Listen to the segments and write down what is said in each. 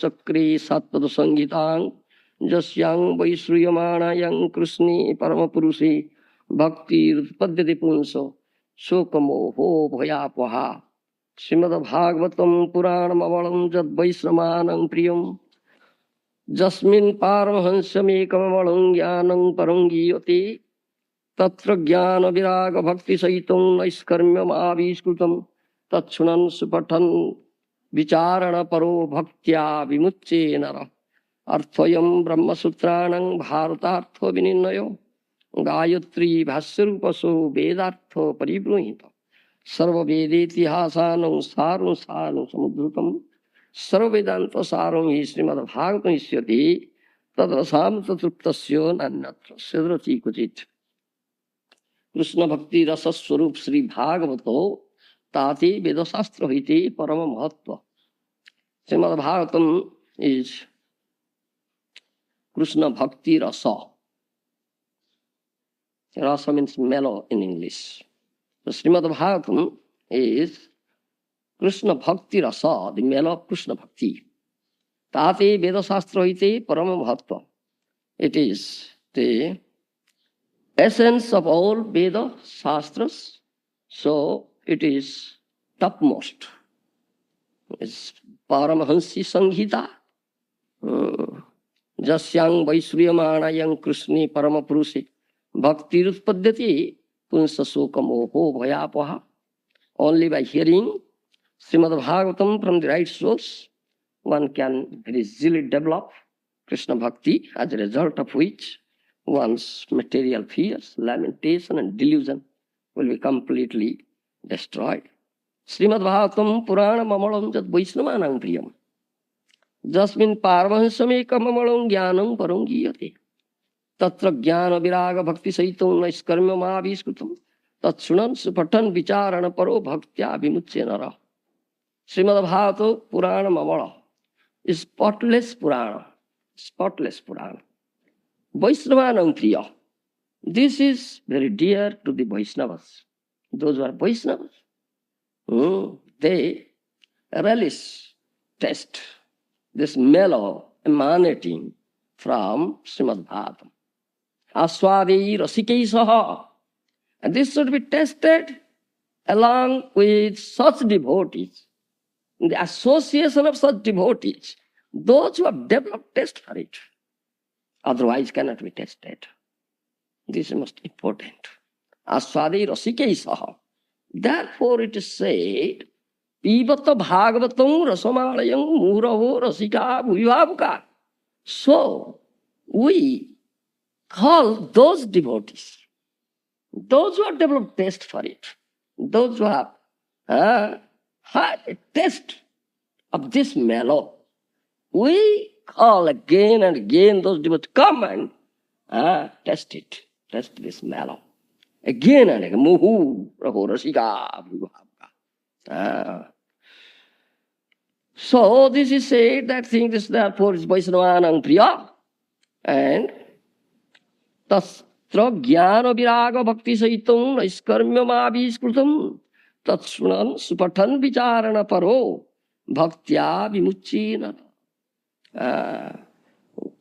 चक्रे सात्वत संहितां जस्यां वै श्रूयमाणायां कृष्णे परम पुरुषे भक्तिरुत्पद्यते पुंसो शोकमोहो भयापहा। श्रीमद्भागवतं पुराणमवलं यद्वैष्णवानां प्रियं यस्मिन् पारमहंस्यमेकमवलं ज्ञानं परं गीयते तत्र ज्ञान विराग भक्ति सहितं नैष्कर्म्यमाविष्कृतं तत्क्षुणन् सुपठन् विचारण परो भक्त्या विमुच्ये नरः। अर्थोऽयं ब्रह्मसूत्राणां भारतार्थो विनिर्णयो गायत्री भाष्यरूपसो वेदार्थ परिबृंहित सर्ववेदेतिहासानं सारं सारं समुद्धृतं सर्ववेदांत सारं हि श्रीमद्भागवतं इष्यते तद्रसां ततृप्तस्य नान्यत्र सिद्ध्यति क्वचित्। कृष्ण भक्ति रस स्वरूप श्री भागवतो ताते वेदशास्त्र हिते परम महत्व। श्रीमद्भागवतम इज कृष्ण भक्ति रस. Rasa means mellow in English. So Srimad-Bhagavatam is Krishna Bhakti Rasa, the mellow of Krishna Bhakti. Tate Veda Shastra ite Parama Bhatva. It is the essence of all Veda Shastras, so it is topmost. It's Paramahansi Sanghita. Jasyang Vaishryamanayang Krishni Paramapurushi Bhakti Rutpadyati Punsa Sokamoho Bhayapaha. Only by hearing Srimad Bhagavatam from the right source, one can very easily develop Krishna Bhakti, as a result of which one's material fears, lamentation and delusion will be completely destroyed. Srimad Bhagavatam Purana Mamalam Jat Vaisnavanang Priyam Jasmin Paramahansamekam Mamalam Jnanam Param Giyate Tatra Jnana Viraga Bhakti Saitam Naiskarmya Mahaviskutam Tatsunan Supatan Vicharana Paro Bhaktya Vimuchya Nara. Srimad Bhagavatam Purana Mamala is spotless Purana. Spotless Purana. Vaisnavanam Priya. This is very dear to the Vaisnavas. Those who are Vaisnavas, they relish, taste this mellow emanating from Srimad Bhagavatam. Aswadi rasikei saha. And this should be tested along with such devotees, in the association of such devotees, those who have developed taste for it. Otherwise cannot be tested. This is most important. Aswadi rasikei saha. Therefore it is said, Pibata Bhagavatam Rasamalayam Muraho Rasika Bhuvivabhuka. So we call those devotees, those who have developed taste for it, those who have had a taste of this mellow, we call again and again those devotees, come and test it, test this mellow. Again and again, Muhu Raho Rasika Bhuvivabhuka. So this is said that thing is therefore is Vaisnavanang Priya. And Tatra Jnana Viraga Bhakti Saitam Naiskarmya Mahaviskrutam Tatsunan Supatan Vicharana Paro Bhaktya Vimuchina.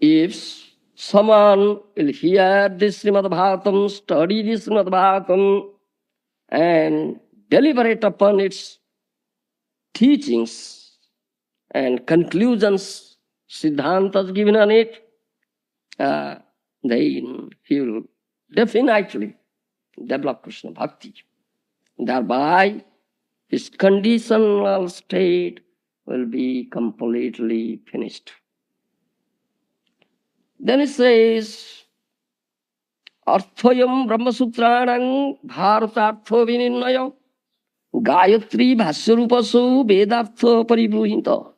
If someone will hear this Srimad Bhagavatam, study this Srimad Bhagavatam and deliberate upon its teachings and conclusions, siddhantas given on it, then he will definitely develop Krishna Bhakti. Thereby, his conditional state will be completely finished. Then it says, Arthoyam Brahmasutranang Bharatartho Vinirnayo Gayatri Bhasyarupaso Vedartha Paribruhinta.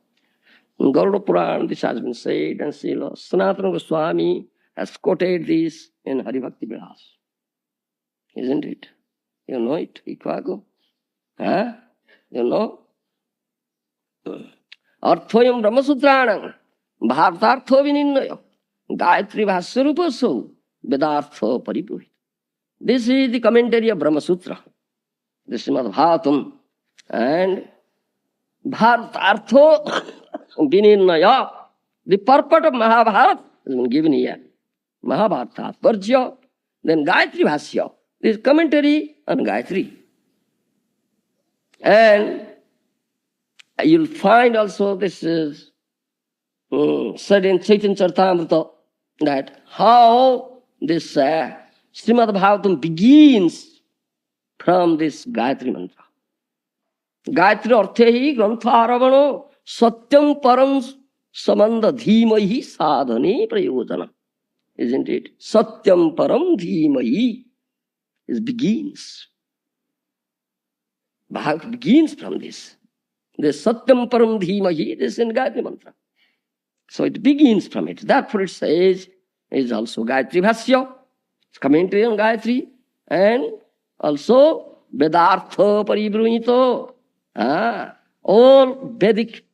In Garuda Puran, this has been said, and Srila Sanatana Goswami has quoted this in Haribhakti Vilas. Isn't it? You know it, Ikvago? Huh? You know? Arthoyam Brahmasutranam Bharatartho Vinirnayo Gayatri Bhasyarupaso Vedartha Paribruhinta. This is the commentary of Brahma Sutra, the Srimad Bhagavatam, and Bharatartho Vinirnaya. The purport of Mahabharata has been given here. Mahabharata, Parjya, then Gayatri Bhashya. This commentary on Gayatri. And you'll find also this is said in Chaitanya Charitamrita that how this Srimad Bhagavatam begins from this Gayatri mantra. Gayatri arthe hi grantharavano satyam param samanda dhimahi sadhane prayojana. Isn't it? Satyam param dhimahi. It begins. Bhagavad begins from this. The Satyam Param Dhimahi, this is in Gayatri Mantra. So it begins from it. Therefore it says, is also Gayatri Bhashya, commentary on Gayatri, and also Vedartha Paribrunito. All Vedic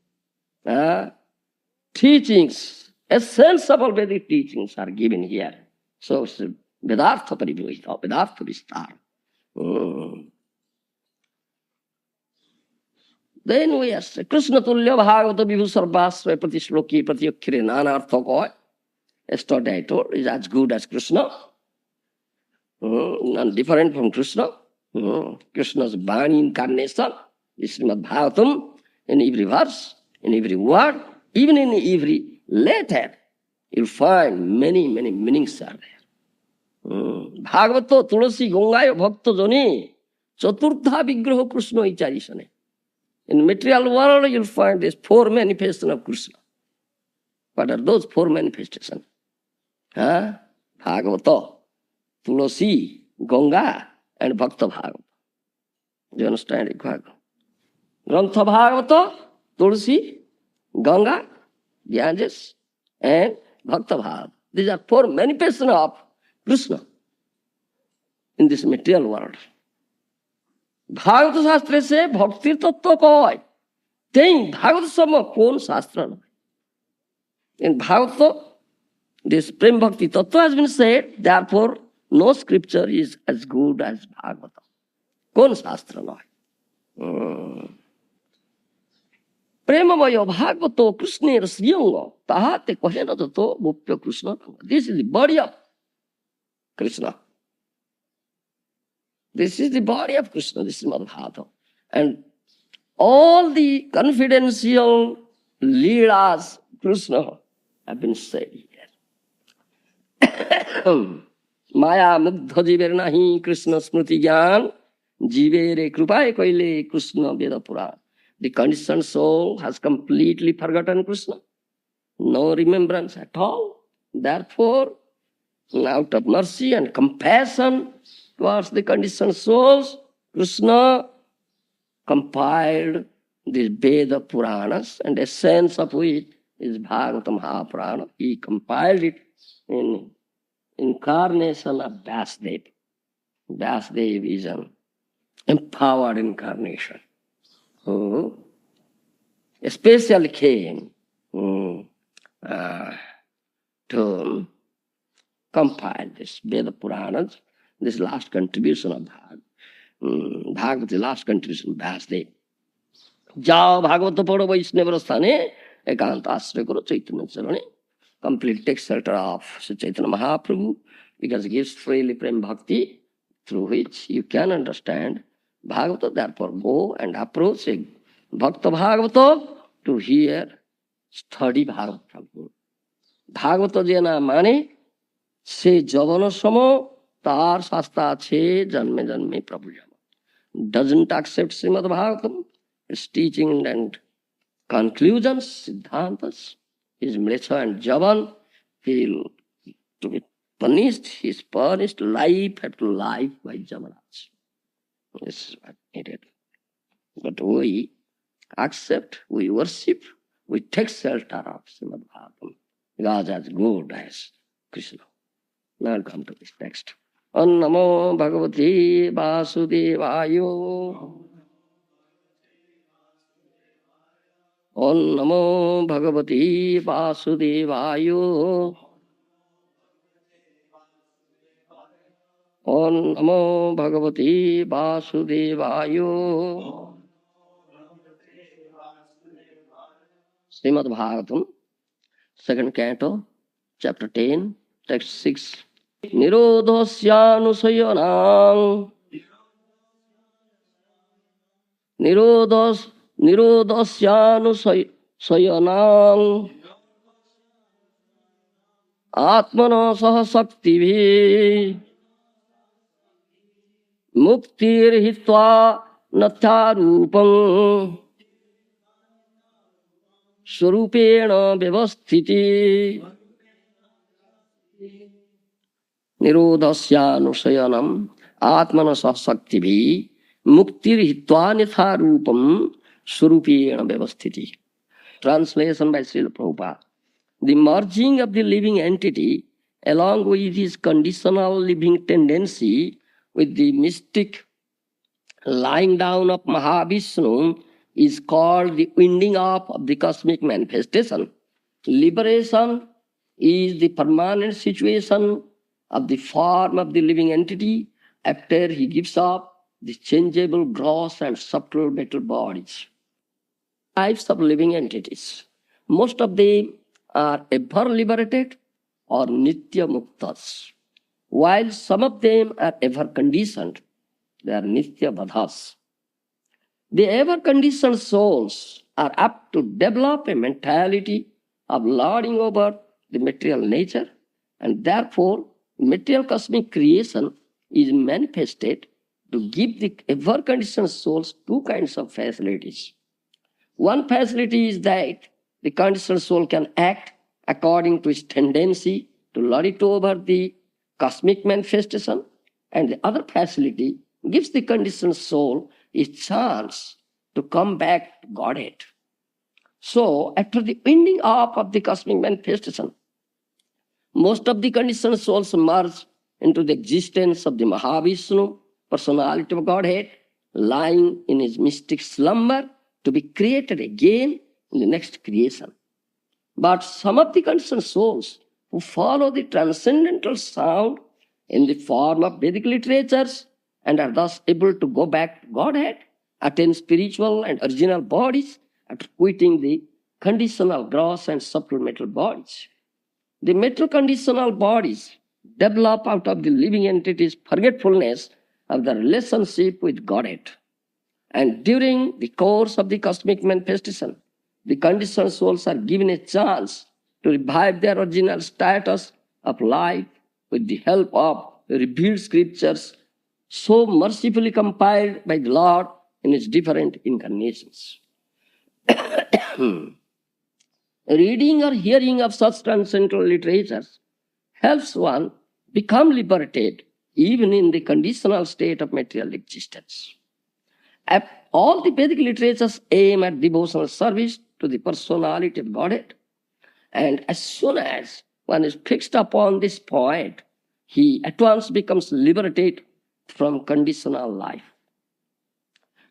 teachings, essence of all Vedic teachings are given here. So it's Vedartha Paribrunito, Vedartha Vistar. Then we ask Krishna Tulya Bhagavata Vibhu Sarvasva Prati Shloki Prati Akkhire Nanartha Koi. Yesterday I told is as good as Krishna. None different from Krishna. Krishna's Bani incarnation is Srimad Bhagavatam in every verse, in every word, even in every letter. You'll find many, many meanings are there. Bhagavata Tulasi Gongaya Bhakta Jani Chaturtha Vigraha Krishna Icharishane. In material world, you'll find these four manifestations of Krishna. What are those four manifestations? Bhagavata, Tulasi, Ganga, and Bhakta Bhagavata. Do you understand it? Grantha Bhagavata, Tulasi, Ganga, Ganges, and Bhakta Bhagavata. These are four manifestations of Krishna in this material world. Bhagavat शास्त्र से भक्ति तत्व कह भागवत समय कौन शास्त्र न इन Bhagavat this prem bhakti tattva has been said, therefore no scripture is as good as Bhagavata. कौन शास्त्र न प्रेममय भागवतो कृष्ण श्रीअंग ताहाते कहे न तो गोप्य Krishna. This is the body of Krishna. This is the body of Krishna, this is Madhava. And all the confidential leelas Krishna have been said here. Maya mugdha jiver nahi Krishna smriti gyan jivere krupaye koile Krishna veda purana. The conditioned soul has completely forgotten Krishna. No remembrance at all. Therefore, out of mercy and compassion towards the conditioned souls, Krishna compiled the Veda Puranas, and the essence of which is Bhagavata Mahapurana. He compiled it in incarnation of Vyasdev. Vyasdev is an empowered incarnation who especially came to compile this Veda Puranas, this last contribution of Bhagavad, the last contribution of Vyasdev. Jao Bhagavata Pada Vaishnava Sthane Ekanta Ashraya Karo Chaitanya Charane. Complete text shelter of Sri Chaitanya Mahaprabhu, because he gives freely Prem Bhakti, through which you can understand Bhagavata. Therefore go and approach a Bhakta Bhagavata to hear, study Bhagavata from him. Bhagavata je na mane se javana samo tar shasta che janme janme Prabhu jama. Doesn't accept Srimad Bhagavatam, its teaching and conclusions, siddhantas, his mritha and javan, he'll to be punished, he is punished life after life by Jamaraj. This is what he did. But we accept, we worship, we take shelter of Srimad Bhagavatam, because as good as Krishna. Now I'll come to this text. Om Namo Bhagavate Vasudevaya. Om Namo Bhagavate Vasudevaya. Om Namo Bhagavate Vasudevaya. Srimad Bhagavatam, second canto, chapter 10, text 6. Nirodhasyanusayanam Nirodhas Nirodhasyanusayanam Atmana saha saktivi Muktir hitva natharupam Surupena vyavasthiti Nirodhasyanusayanam Atmana saha saktivi Muktir hitva natharupam Surupena vyavasthiti. Translation by Srila Prabhupada. The merging of the living entity along with his conditional living tendency with the mystic lying down of Mahavishnu is called the winding up of the cosmic manifestation. Liberation is the permanent situation of the form of the living entity after he gives up the changeable gross and subtle metal bodies. Types of living entities. Most of them are ever liberated or nitya muktas, while some of them are ever conditioned. They are nitya badhas. The ever conditioned souls are apt to develop a mentality of lording over the material nature, and therefore material cosmic creation is manifested to give the ever conditioned souls two kinds of facilities. One facility is that the conditioned soul can act according to its tendency to lord it over the cosmic manifestation, and the other facility gives the conditioned soul a chance to come back to Godhead. So, after the winding up of the cosmic manifestation, most of the conditioned souls merge into the existence of the Mahavishnu, personality of Godhead, lying in his mystic slumber to be created again in the next creation. But some of the conditioned souls who follow the transcendental sound in the form of Vedic literatures and are thus able to go back to Godhead, attain spiritual and original bodies after quitting the conditional gross and subtle metal bodies. The metal conditional bodies develop out of the living entity's forgetfulness of the relationship with Godhead. And during the course of the cosmic manifestation, the conditioned souls are given a chance to revive their original status of life with the help of revealed scriptures so mercifully compiled by the Lord in its different incarnations. Reading or hearing of such transcendental literatures helps one become liberated even in the conditional state of material existence. All the Vedic literatures aim at devotional service to the personality of Godhead. And as soon as one is fixed upon this point, he at once becomes liberated from conditional life.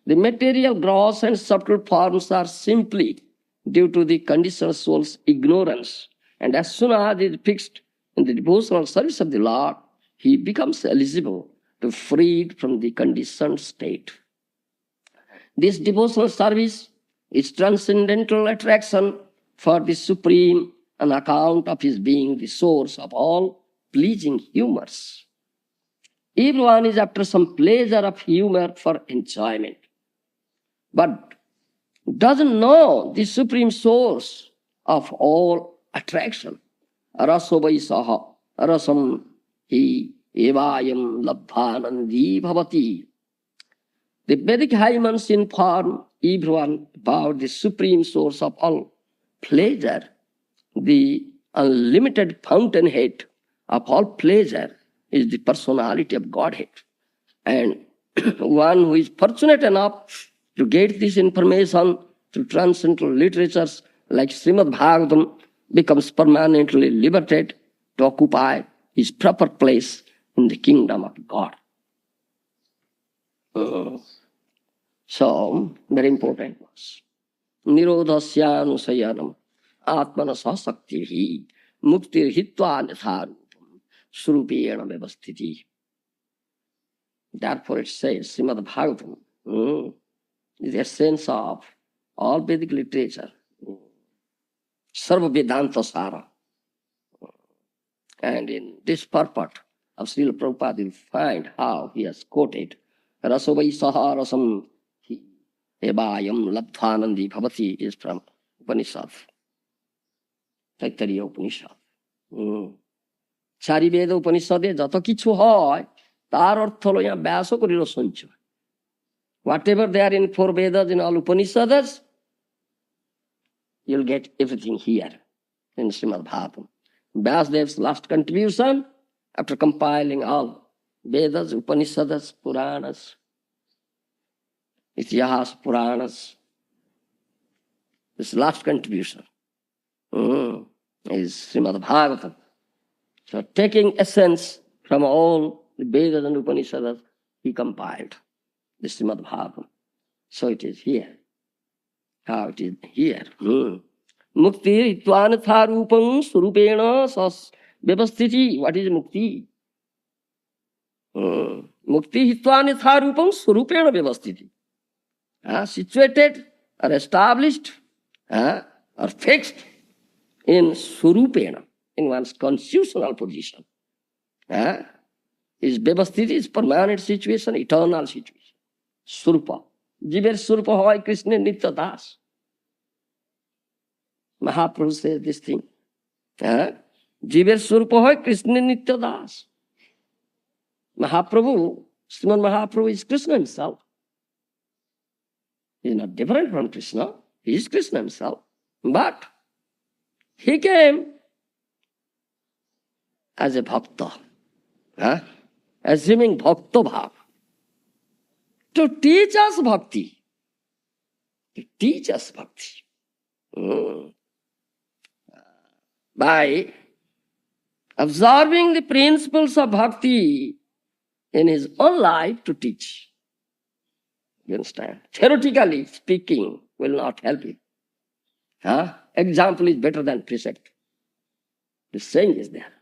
The material gross and subtle forms are simply due to the conditioned soul's ignorance. And as soon as he is fixed in the devotional service of the Lord, he becomes eligible to freed from the conditioned state. This devotional service is transcendental attraction for the Supreme on account of his being the source of all pleasing humors. Everyone is after some pleasure of humor for enjoyment, but doesn't know the supreme source of all attraction. Rasovai saha rasam hi evayam labdhanandi bhavati. The Vedic hymns inform everyone about the supreme source of all pleasure, the unlimited fountainhead of all pleasure is the personality of Godhead. And one who is fortunate enough to get this information through transcendental literatures like Srimad Bhagavatam becomes permanently liberated to occupy his proper place in the kingdom of God. So, very important was Nirodhasyanusayanam Atmana sasaktihi Muktir hitva natharupam Surupena vyavasthiti. Therefore it says, Srimad Bhagavatam is the essence of all Vedic literature. Sarva Vedanta Sara. And in this purport of Srila Prabhupada, you find how he has quoted Rasavai Saha Rasam Ebayam Labdhanandi Bhavati is from Upanishad. Taittiriya Upanishad. চারি বেদ উপনিষদে যত কিছু হয় তার অর্থ হলো ইয়া ব্যাস করিল সঞ্চয়। Whatever they are in four Vedas, in all Upanishads, you'll get everything here in Srimad Bhagavatam. Vyasdev's last contribution after compiling all Vedas, Upanishads, Puranas, Itihas, Puranas, this last contribution is Srimad Bhagavatam. So taking essence from all the Vedas and Upanishads, he compiled the Srimad Bhagavatam. So it is here. How it is here. Mukti hitvanatha rupam surupena sas vyavasthiti. What is mukti? Mukti hitvanatha rupam surupena vyavasthiti. Situated or established or fixed in surupena, in one's constitutional position. Is vyavasthiti, is permanent situation, eternal situation. Surupa. Jiver Surupa hoy Krishna Nitya Das. Mahaprabhu says this thing. Jiver Surupa hoy Krishna Nitya Das. Mahaprabhu, Srimad Mahaprabhu is Krishna himself. He is not different from Krishna. He is Krishna himself. But he came as a bhakta, assuming bhakta bhav, to teach us bhakti. To teach us bhakti. By observing the principles of bhakti in his own life to teach. You understand? Theoretically speaking will not help you. Example is better than precept. The saying is there.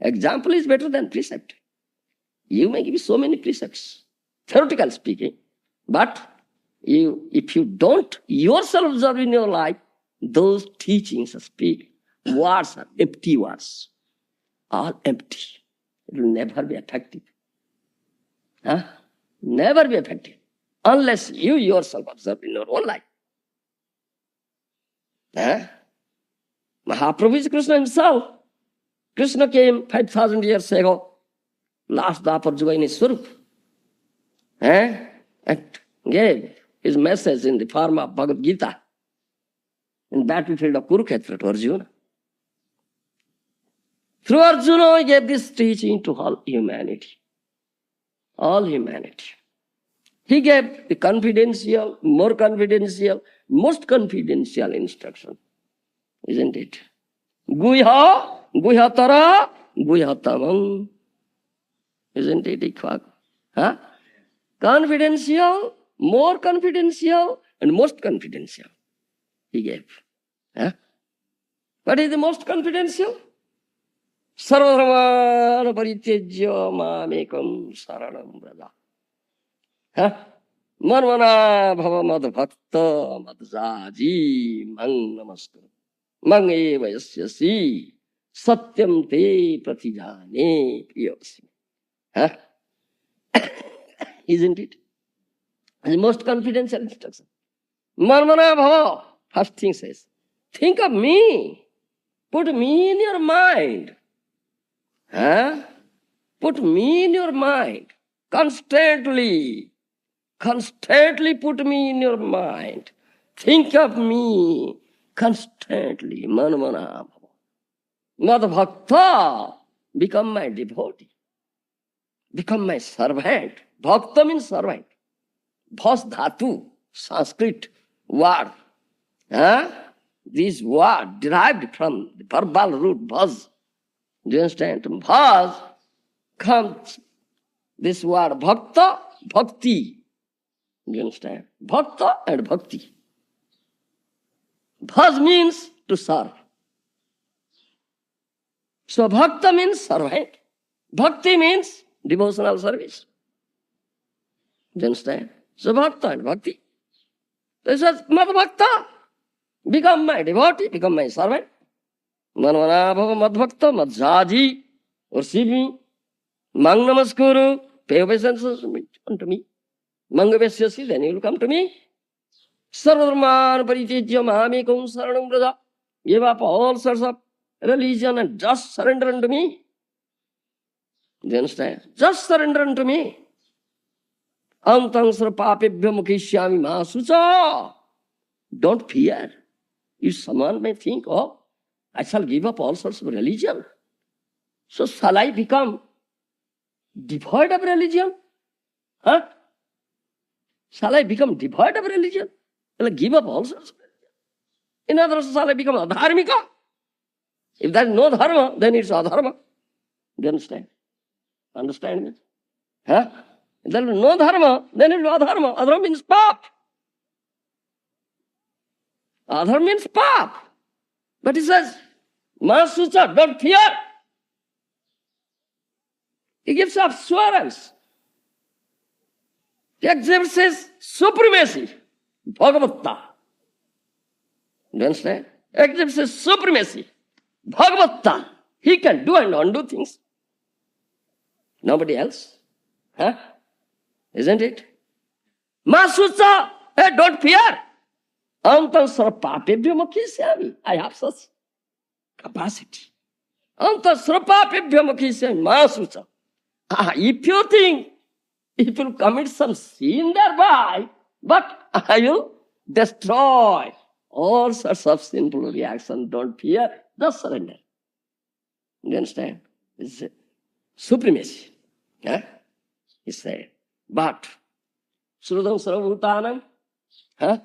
Example is better than precept. You may give so many precepts, theoretically speaking, but if you don't yourself observe in your life, those teachings speak, words are empty words, all empty. It will never be effective. Never be effective unless you yourself observe in your own life. Mahaprabhu is Krishna himself. Krishna came 5,000 years ago, last Dwapar Yuga in his Swarup, and gave his message in the form of Bhagavad Gita in battlefield of Kurukshetra to Arjuna. Through Arjuna, he gave this teaching to all humanity. All humanity. He gave the confidential, more confidential, most confidential instruction. Isn't it? Guhya, guhyatara, guhyatamam. Isn't it? Confidential, more confidential, and most confidential. He gave. What is the most confidential? Sarvadharmana paritejya mamekam saranam braja. Marmana bhava mad bhakta mad jaji mang namaskar. Mang eva yasyasi satyam te pratijane priyasi. Isn't it? The most confidential instruction. Marmana bhava, first thing says, think of me. Put me in your mind. Put me in your mind. Constantly put me in your mind. Think of me constantly. Manmana bhava. Mad bhakta, become my devotee. Become my servant. Bhakta means servant. Bhas dhatu, Sanskrit word. This word derived from the verbal root bhas. Do you understand? Bhas comes this word bhakta, bhakti. Do you understand? Bhakta and bhakti. Bhas means to serve. So bhakta means servant. Bhakti means devotional service. Do you understand? So bhakta and bhakti. This is mad bhakta. Become my devotee, become my servant. Manvana bhava madbhakta madhyaji. Worship me. Mang namaskuru. Pay obeisance unto me. Mangavesyasi, then you will come to me. Sarvadharman paritejya mamekam saranam vraja. Give up all sorts of religion and just surrender unto me. Do you understand? Just surrender unto me. Antang sarpapebhya mukhishyami masucha. Don't fear. If someone may think, oh, I shall give up all sorts of religion. So shall I become devoid of religion? Huh? Shall I become devoid of religion? Shall I give up all sorts of religion? In other words, shall I become adharmika? If there is no dharma, then it's adharma. Do you understand? Understand me? Huh? If there is no dharma, then it is adharma. Adharma means pap. Adharma means pap. But he says, Masucha, don't fear. He gives assurance. He exhibits his supremacy. Bhagavatta. Do you understand? Exhibits his supremacy. Bhagavatta. He can do and undo things. Nobody else. Huh? Isn't it? Masucha, hey, don't fear. Antam sarpapebhya mukhishyami. I have such capacity. Antam sarpapebhya mukhishyami. Masucha. If you think, if you commit some sin thereby, but I will destroy all sorts of sinful reactions. Don't fear, just surrender. You understand? It's supremacy. Yeah? He said. But Shrudam Sarvabhutanam, huh?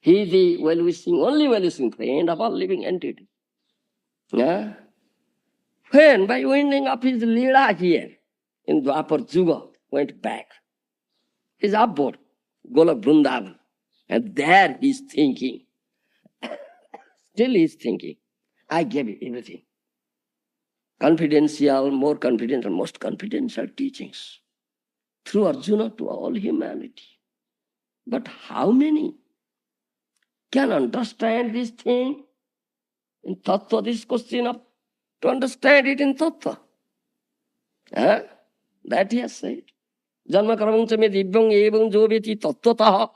He is the well-wishing, only well-wishing friend of all living entity. Yeah? When by winding up his Leela here in Dwapar Juga, went back. He's upward, Golok Vrindavan. And there he's thinking. Still he's thinking. I gave you everything. Confidential, more confidential, most confidential teachings. Through Arjuna to all humanity. But how many can understand this thing in Tattva, this question of to understand it in Tattva? Huh? That he has said. Janma karmam cha me divyam evam jo veti tattvataha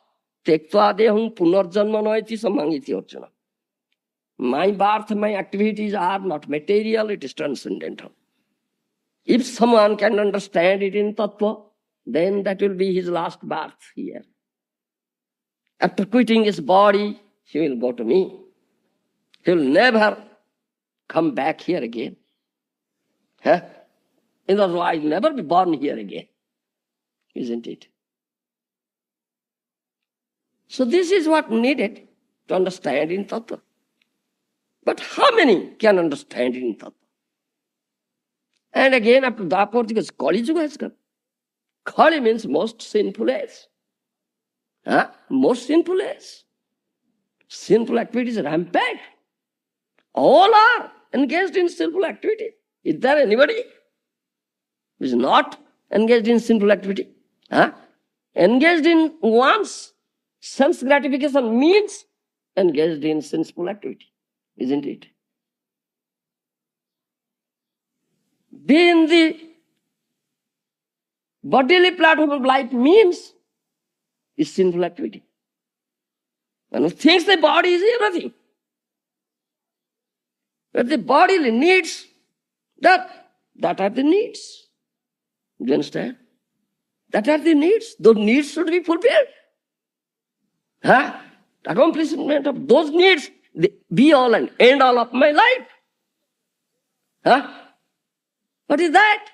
tektva deham punarjanma noiti samangiti Arjuna. My birth, my activities are not material, it is transcendental. If someone can understand it in Tattva, then that will be his last birth here. After quitting his body, he will go to me. He will never come back here again. Huh? Otherwise, never be born here again. Isn't it? So this is what needed to understand in Tattva. But how many can understand it in Tattva? And again, after Dwapar, because Kali Yuga has come. Kali means most sinful age. Huh? Most sinful age. Sinful activities are rampant. All are engaged in sinful activity. Is there anybody who is not engaged in sinful activity? Huh? Engaged in one's sense gratification means engaged in sinful activity. Isn't it? Being the bodily platform of life means is sinful activity. And who thinks the body is everything. But the bodily needs, that are the needs. Do you understand? That are the needs. Those needs should be fulfilled. Huh? The accomplishment of those needs, the be all and end all of my life. Huh? What is that?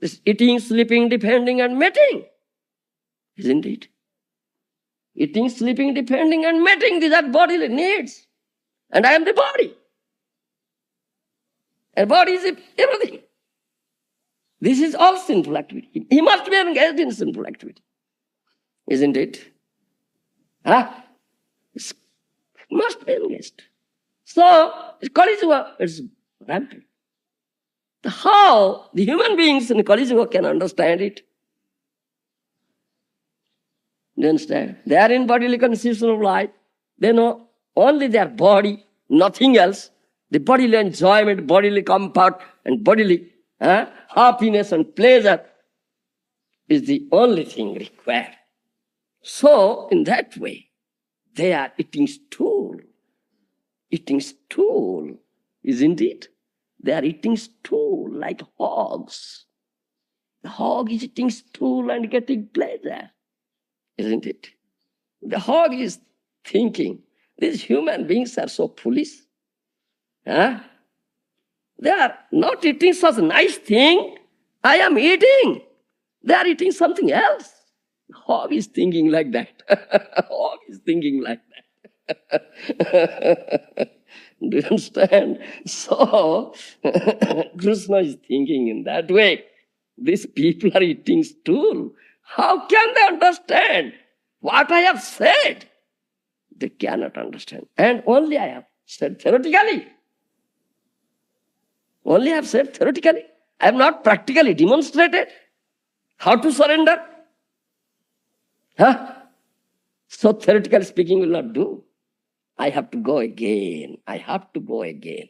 This eating, sleeping, depending and mating. Isn't it? Eating, sleeping, depending and mating, these are bodily needs. And I am the body. And body is everything. This is all sinful activity. He must be engaged in sinful activity. Isn't it? Huh? It must be engaged. So, Kali Yuga, it's rampant. How the human beings in Kali Yuga can understand it? Do you understand? They are in bodily constitution of life. They know only their body, nothing else. The bodily enjoyment, bodily comfort, and bodily happiness and pleasure is the only thing required. So, in that way, they are eating stool. Eating stool, isn't it? They are eating stool like hogs. The hog is eating stool and getting pleasure, isn't it? The hog is thinking, these human beings are so foolish. Huh? They are not eating such nice thing. I am eating. They are eating something else. The hog is thinking like that. Hog is thinking like that. Do you understand? So, Krishna is thinking in that way. These people are eating stool. How can they understand what I have said? They cannot understand. And only I have said theoretically. Only I have said theoretically. I have not practically demonstrated how to surrender. Huh? So theoretically speaking will not do. I have to go again. I have to go again.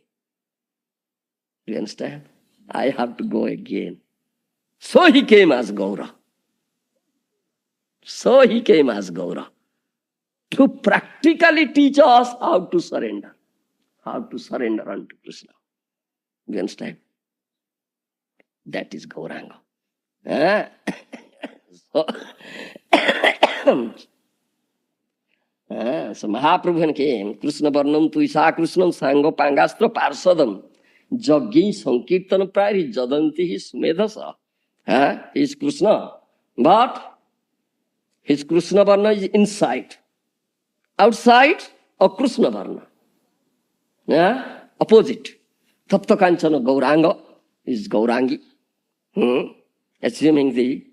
Do you understand? I have to go again. So he came as Gaura. So he came as Gaura. To practically teach us how to surrender. How to surrender unto Krishna. Do you understand? That is Gauranga. So Mahaprabhu came, Krishna Varnam Tuisa Krishnam Sango Pangastra Parsadam Jaggi Sankirtan Prari Jadanti his Medasa. He is Krishna. But his Krishna Varna is inside. Outside of Krishna Varna. Opposite. Tapta Kanchana Gauranga is Gaurangi. Assuming the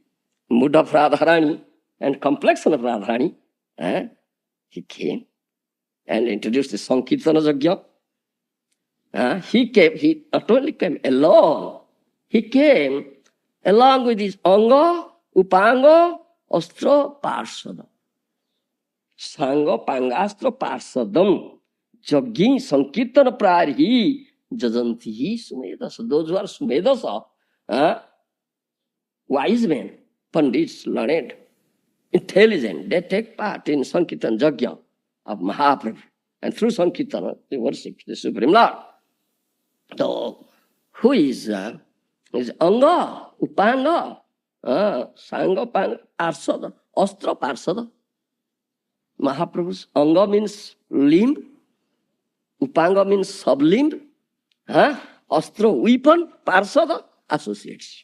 mood of Radharani and complexion of Radharani. He came and introduced the Sankirtana Yajna. He not only came alone, he came along with his Anga, Upanga, Astra, Parsada. Sanga, Pangastra, Parsadam. Jaggi, Sankirtana Prari, Jajanti, Sumedasa. Those who are Sumedasa, wise men, Pandits, learned, intelligent, they take part in Sankirtan Yajna of Mahaprabhu. And through Sankirtana, they worship the Supreme Lord. So, who is Anga, Upanga, Sanga, Panga, Parsada, Astra, Parsada. Mahaprabhu's Anga means limb, Upanga means sublimb, Astra, weapon, Parsada, associates.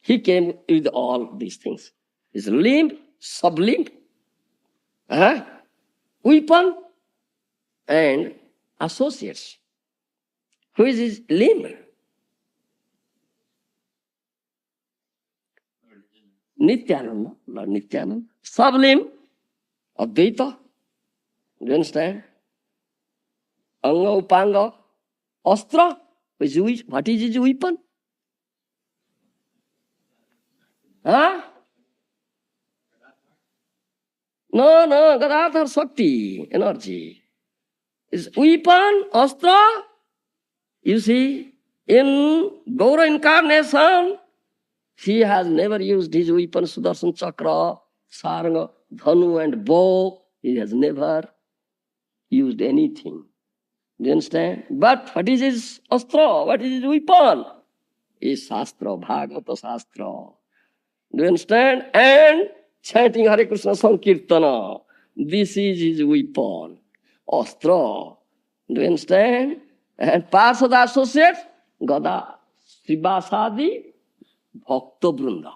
He came with all these things. His limb, sublimb, weapon, and associates. Who is his limb? Nityananda, Lord Nityananda. Sublimb, Advaita. Do you understand? Anga, Upanga, Astra. What is his weapon? No, Gadadhar Shakti, energy. Is weapon, Astra. You see, in Gaura incarnation, he has never used his weapon, Sudarshan Chakra, Saranga, Dhanu and bow. He has never used anything. Do you understand? But what is his astra? What is his weapon? Is Shastra, Bhagavata Shastra. Do you understand? And chanting Hare Krishna Sankirtana. This is his weapon. Astra. Do you understand? And Parsada associates, Gada, Srivasadi, Bhakta Brunda.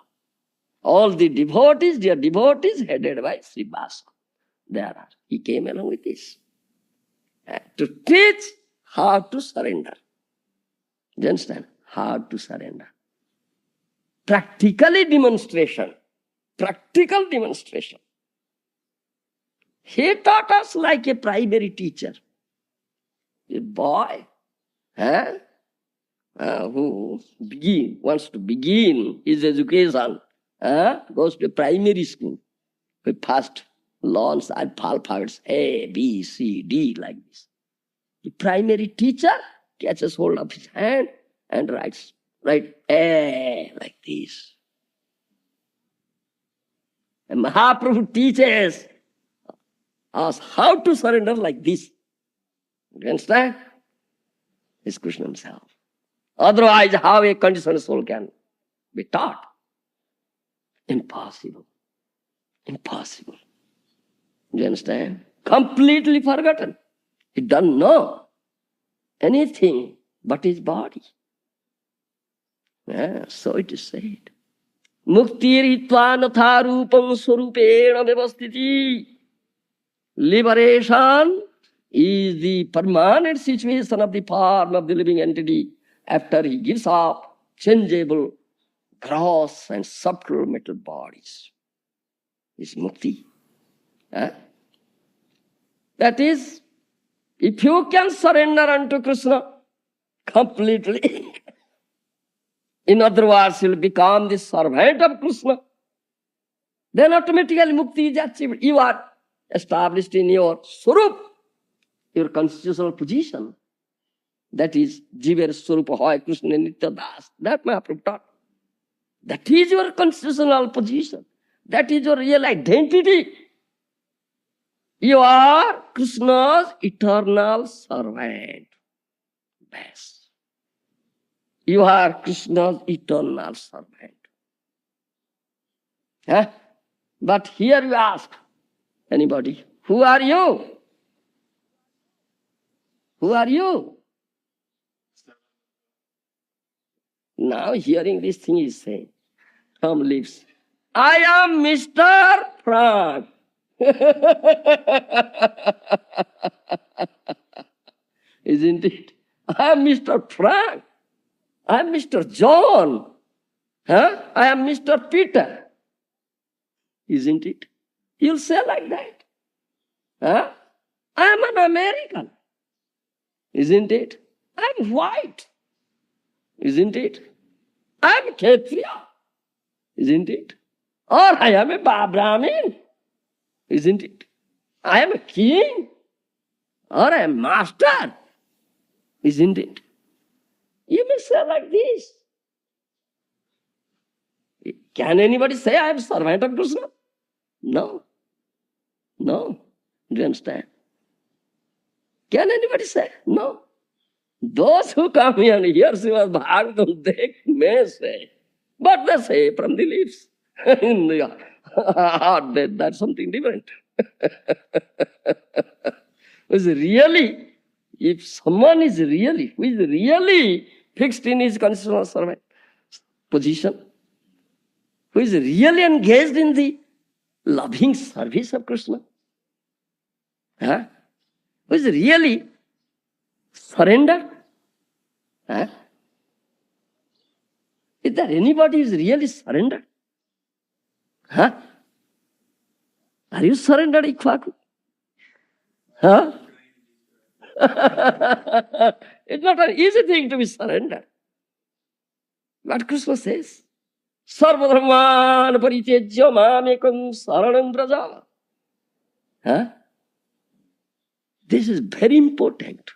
All the devotees, dear devotees, headed by Srivasa. There are. He came along with this. To teach how to surrender. Do you understand? How to surrender. Practically demonstration. Practical demonstration. He taught us like a primary teacher. A boy who wants to begin his education, goes to primary school. First, Lawns and alphabets A, B, C, D like this. The primary teacher catches hold of his hand and writes A like this. And Mahaprabhu teaches us how to surrender like this. You understand? It's Krishna himself. Otherwise, how a conditioned soul can be taught? Impossible. Impossible. Do you understand? Completely forgotten. He doesn't know anything but his body. Yeah, so it is said. Muktiritva natha rupam swarupena vyavastiti. Liberation is the permanent situation of the form of the living entity after he gives up changeable, gross and subtle mental bodies. Is mukti. That is, if you can surrender unto Krishna completely, in other words, you will become the servant of Krishna, then automatically mukti is achieved. You are established in your swarup, your constitutional position. That is Jiver Swarupa Hoy Krishna Nitya Das. That Mahaprabhu taught. That is your constitutional position. That is your real identity. You are Krishna's eternal servant. Best. You are Krishna's eternal servant. But here you ask anybody, who are you? Who are you? Now hearing this thing is saying from lips, I am Mr. Frank. Isn't it? I am Mr. Frank. I am Mr. John. I am Mr. Peter. Isn't it? You'll say like that. I am an American. Isn't it? I am white. Isn't it? I am Kshatriya. Isn't it? Or I am a Brahmin. Isn't it? I am a king. Or I am master. Isn't it? You may say like this. Can anybody say I am servant of Krishna? No. No. Do you understand? Can anybody say? No. Those who come here and hear Srimad Bhagavatam, they may say, but they say from the lips. In the heart, that's something different. Because really, if someone is really, who is really fixed in his constitutional servant position, who is really engaged in the loving service of Krishna, who is really surrendered, is there anybody who is really surrendered? Are you surrendered, Ikwaku? It's not an easy thing to be surrendered. But Krishna says, Sarvadharman paritejya mamekam saranam braja. This is very important.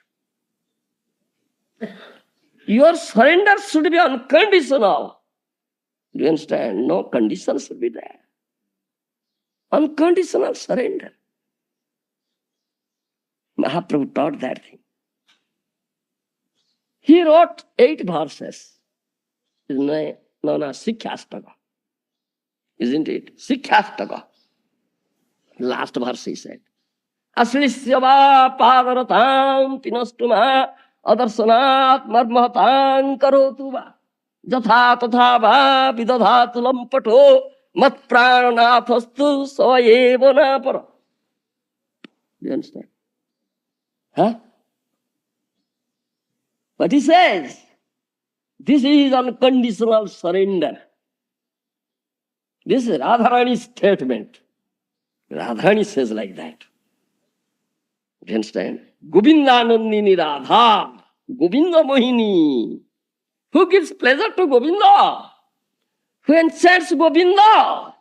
Your surrender should be unconditional. Do you understand? No condition should be there. Unconditional surrender. Mahaprabhu taught that thing. He wrote 8 verses. It's known as Sikhyastaka. Isn't it? Sikhyastaka. Last verse he said. Aslisya padaratam pinastuma adarsanat marmahatang karotu va jatha tatha va vidadhatu lampato mat pranathastu savayevo na para. Do you understand? But he says, this is unconditional surrender. This is Radharani's statement. Radharani says like that. Do you understand? Govindanandini Radha, Govinda Mohini. Who gives pleasure to Govinda? Who enchants Govinda?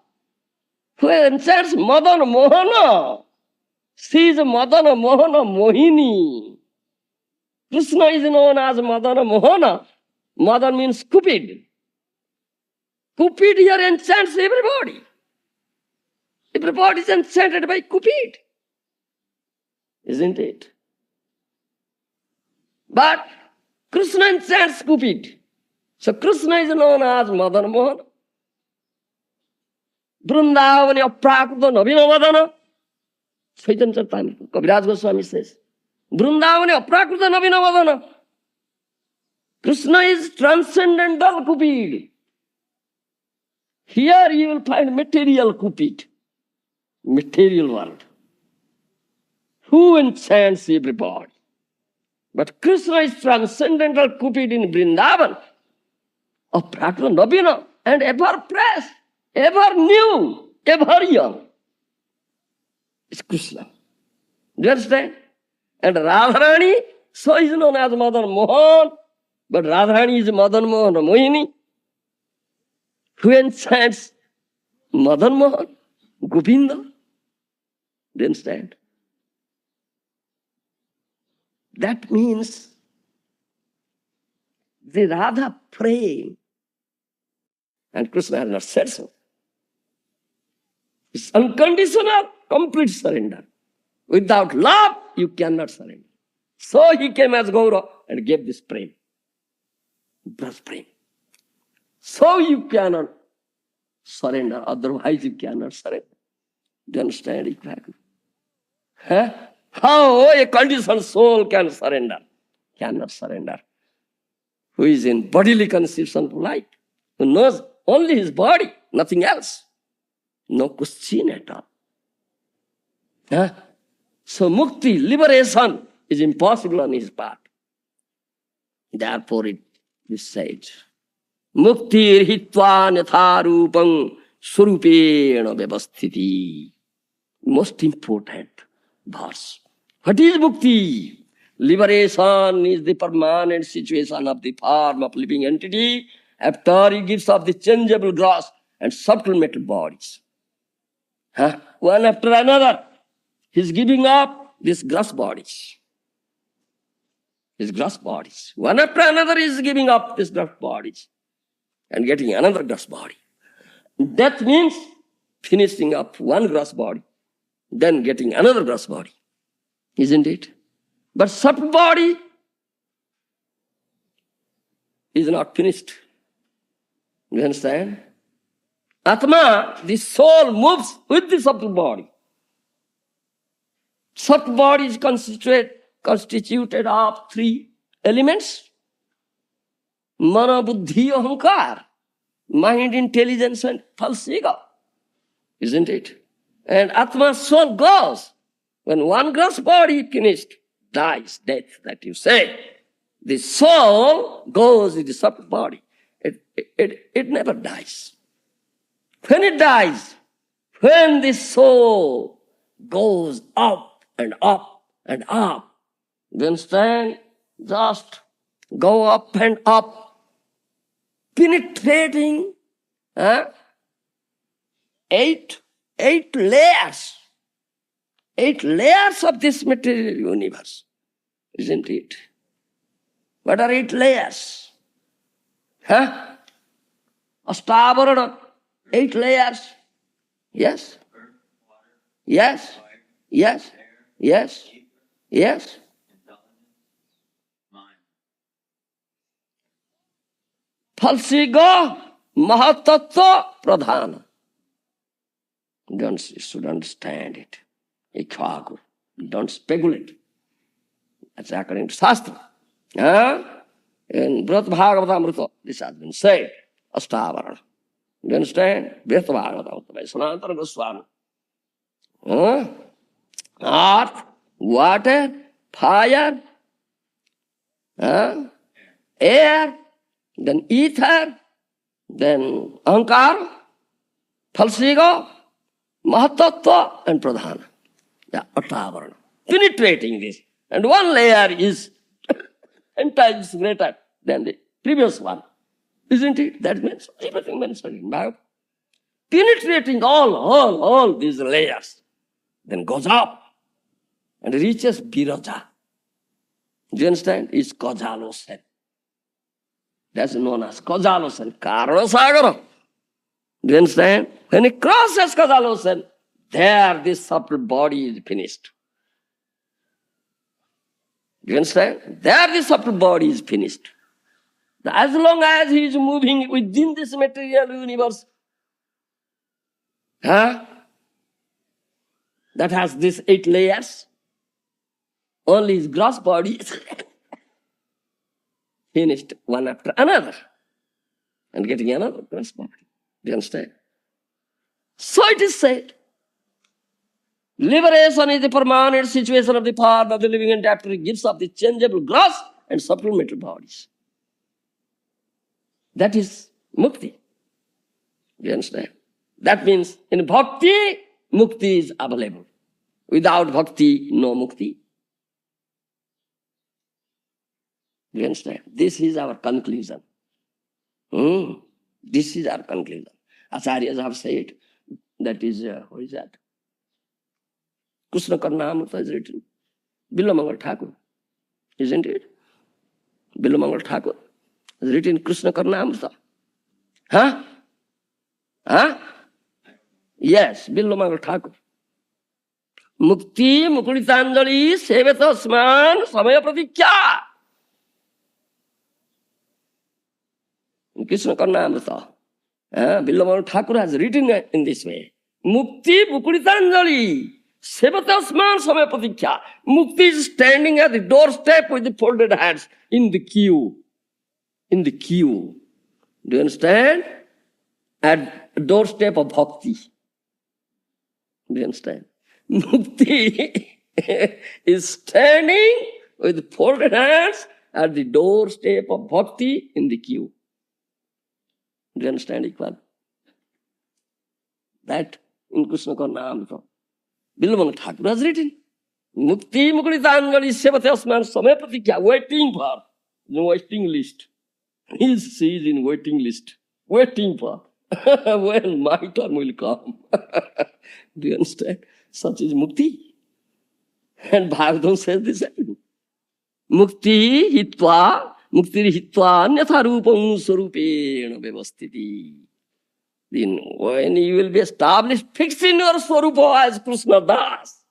who enchants Madana Mohana. She is Madana Mohana Mohini. Krishna is known as Madana Mohana. Madan means Cupid. Cupid here enchants everybody. Everybody is enchanted by Cupid. Isn't it? But Krishna enchants Cupid. So Krishna is known as Madana Mohana. Vrindavani Aprakrita Navina Madana. Chaitanya Charitamrita, Kaviraj Goswami says. Vrindavani Aprakrita Navina Madana. Krishna is transcendental Cupid. Here you will find material Cupid. Material world. Who enchants everybody? But Krishna is transcendental Cupid in Vrindavan. Aprakrita Navina, and ever fresh, ever new, ever young. It's Krishna. Do you understand? And Radharani, so is known as Madan Mohan, but Radharani is Madan Mohan Mohini. Who enchants Madan Mohan? Govinda. Do you understand? That means the Radha praying, and Krishna has not said so. It's unconditional, complete surrender. Without love, you cannot surrender. So he came as Gaura and gave this prema. Breath prema. So you cannot surrender, otherwise you cannot surrender. Do you understand exactly? Huh? How a conditioned soul can surrender? Cannot surrender. Who is in bodily conception of light, who knows only his body, nothing else. No question at all. Huh? So mukti, liberation, is impossible on his part. Therefore it is said, mukti hitva natharupam surupena vyavasthiti. Most important verse. What is mukti? Liberation is the permanent situation of the form of living entity after he gives up the changeable gross and subtle metal bodies. Huh? One after another, he is giving up these gross bodies. His gross bodies. One after another he is giving up these gross bodies and getting another gross body. Death means finishing up one gross body, then getting another gross body. Isn't it? But subtle body is not finished. You understand? Atma, the soul, moves with the subtle body. Subtle body is constituted of three elements. Mana, buddhi, ahankar. Mind, intelligence, and false ego. Isn't it? And Atma, soul goes. When one gross body finished, dies, death, that you say, the soul goes with the subtle body. It never dies. When it dies, when the soul goes up and up and up, you understand? Just go up and up, penetrating eight layers. 8 layers of this material universe, isn't it? What are 8 layers? Huh? Ashtavarana, 8 layers. Yes? Yes? Yes? Yes? Yes? Falsiga mahatattva pradhana. You should understand it. Ikhagur. Don't speculate. That's according to Shastra. In Brhat Bhagavatamrita, this has been said. Ashtavarana. You understand? Brhat Bhagavatamrita by Sanatana Goswami. Earth, water, fire, air, then ether, then ahankar, falsiga, mahatattva, and pradhana. Yeah, Ashtavarana. Penetrating this. And one layer is 10 times greater than the previous one. Isn't it? That means everything mentioned in Bhagavad. penetrating all these layers, then goes up and reaches Viraja. Do you understand? It's causal ocean. That's known as causal ocean, Karma Sagara. Do you understand? When it crosses causal ocean, there this subtle body is finished. Do you understand? There the subtle body is finished. As long as he is moving within this material universe, that has these 8 layers, only his gross body is finished one after another and getting another gross body. Do you understand? So it is said, liberation is the permanent situation of the form of the living and after gives of the changeable gross and supplementary bodies. That is mukti. Do you understand? That means in bhakti, mukti is available. Without bhakti, no mukti. Do you understand? This is our conclusion. This is our conclusion. Acharyas have said, that is, what is that? Krishna Karnamrita is written. Billamangal Thakur, isn't it? Billamangal Thakur has written Krishna Karnamrita. Yes, Billamangal Thakur. Mukti Mukuritanjali Sevata Sman Samaya Pratikya. Krishna Karnamrita. Billamangal Thakur has written in this way. Mukti Mukuritanjali Sevata Sman Samaya Pratikya. Mukti is standing at the doorstep with the folded hands in the queue. In the queue. Do you understand? At the doorstep of bhakti. Do you understand? Mukti is standing with folded hands at the doorstep of bhakti in the queue. Do you understand, Iqbal? That in Krishna Karnamrita, Billamangal Thakur has written. Mukti Mukuritanjali Sevate Asman Samaya Pratikya, waiting for, the waiting list. She is in waiting list, waiting for. When my turn will come. Do you understand? Such is mukti. And Bhagavatam says the same. Mukti hitva anyatha rupam swarupena vyavastiti. Then when you will be established, fixed in your swarupa as Krishna Das,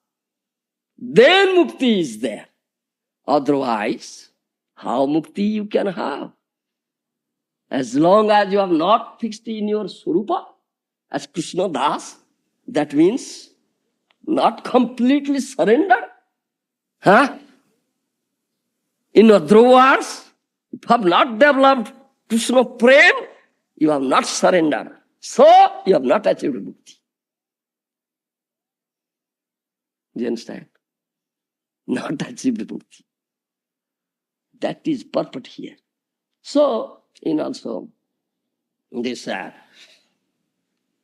then mukti is there. Otherwise, how mukti you can have? As long as you have not fixed in your swarupa as Krishna Das, that means not completely surrendered. In other words, if you have not developed Krishna Prem, you have not surrendered. So, you have not achieved mukti. Do you understand? Not achieved mukti. That is purport here. So, in also this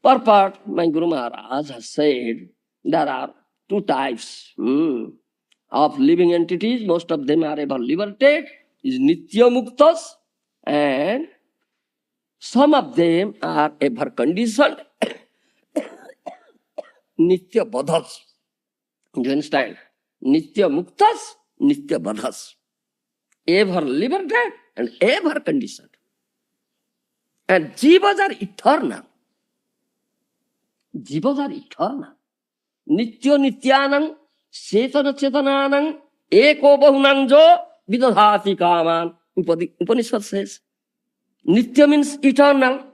purport, my Guru Maharaj has said there are 2 types of living entities. Most of them are ever liberated, is Nitya Muktas, and some of them are ever conditioned, Nitya Badhas. Do you understand? Nitya Muktas, Nitya Badhas. Ever liberated and ever conditioned. And jivas are eternal. Jivas are eternal. Nitya Nityanang, Chetana Chetananang, Eko Bahunang Jo, Vidadhati Kaman. Upanishad says. Nitya means eternal.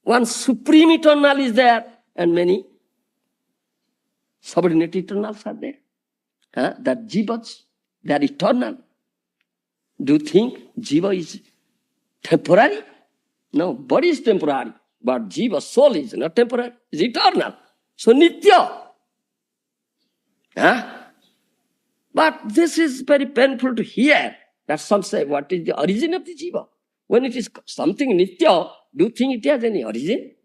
One supreme eternal is there, and many subordinate eternals are there. That jivas, they are eternal. Do you think jiva is temporary? No, body is temporary, but jiva, soul is not temporary, it's eternal. So nitya. But this is very painful to hear. That some say, what is the origin of the jiva? When it is something nitya, do you think it has any origin?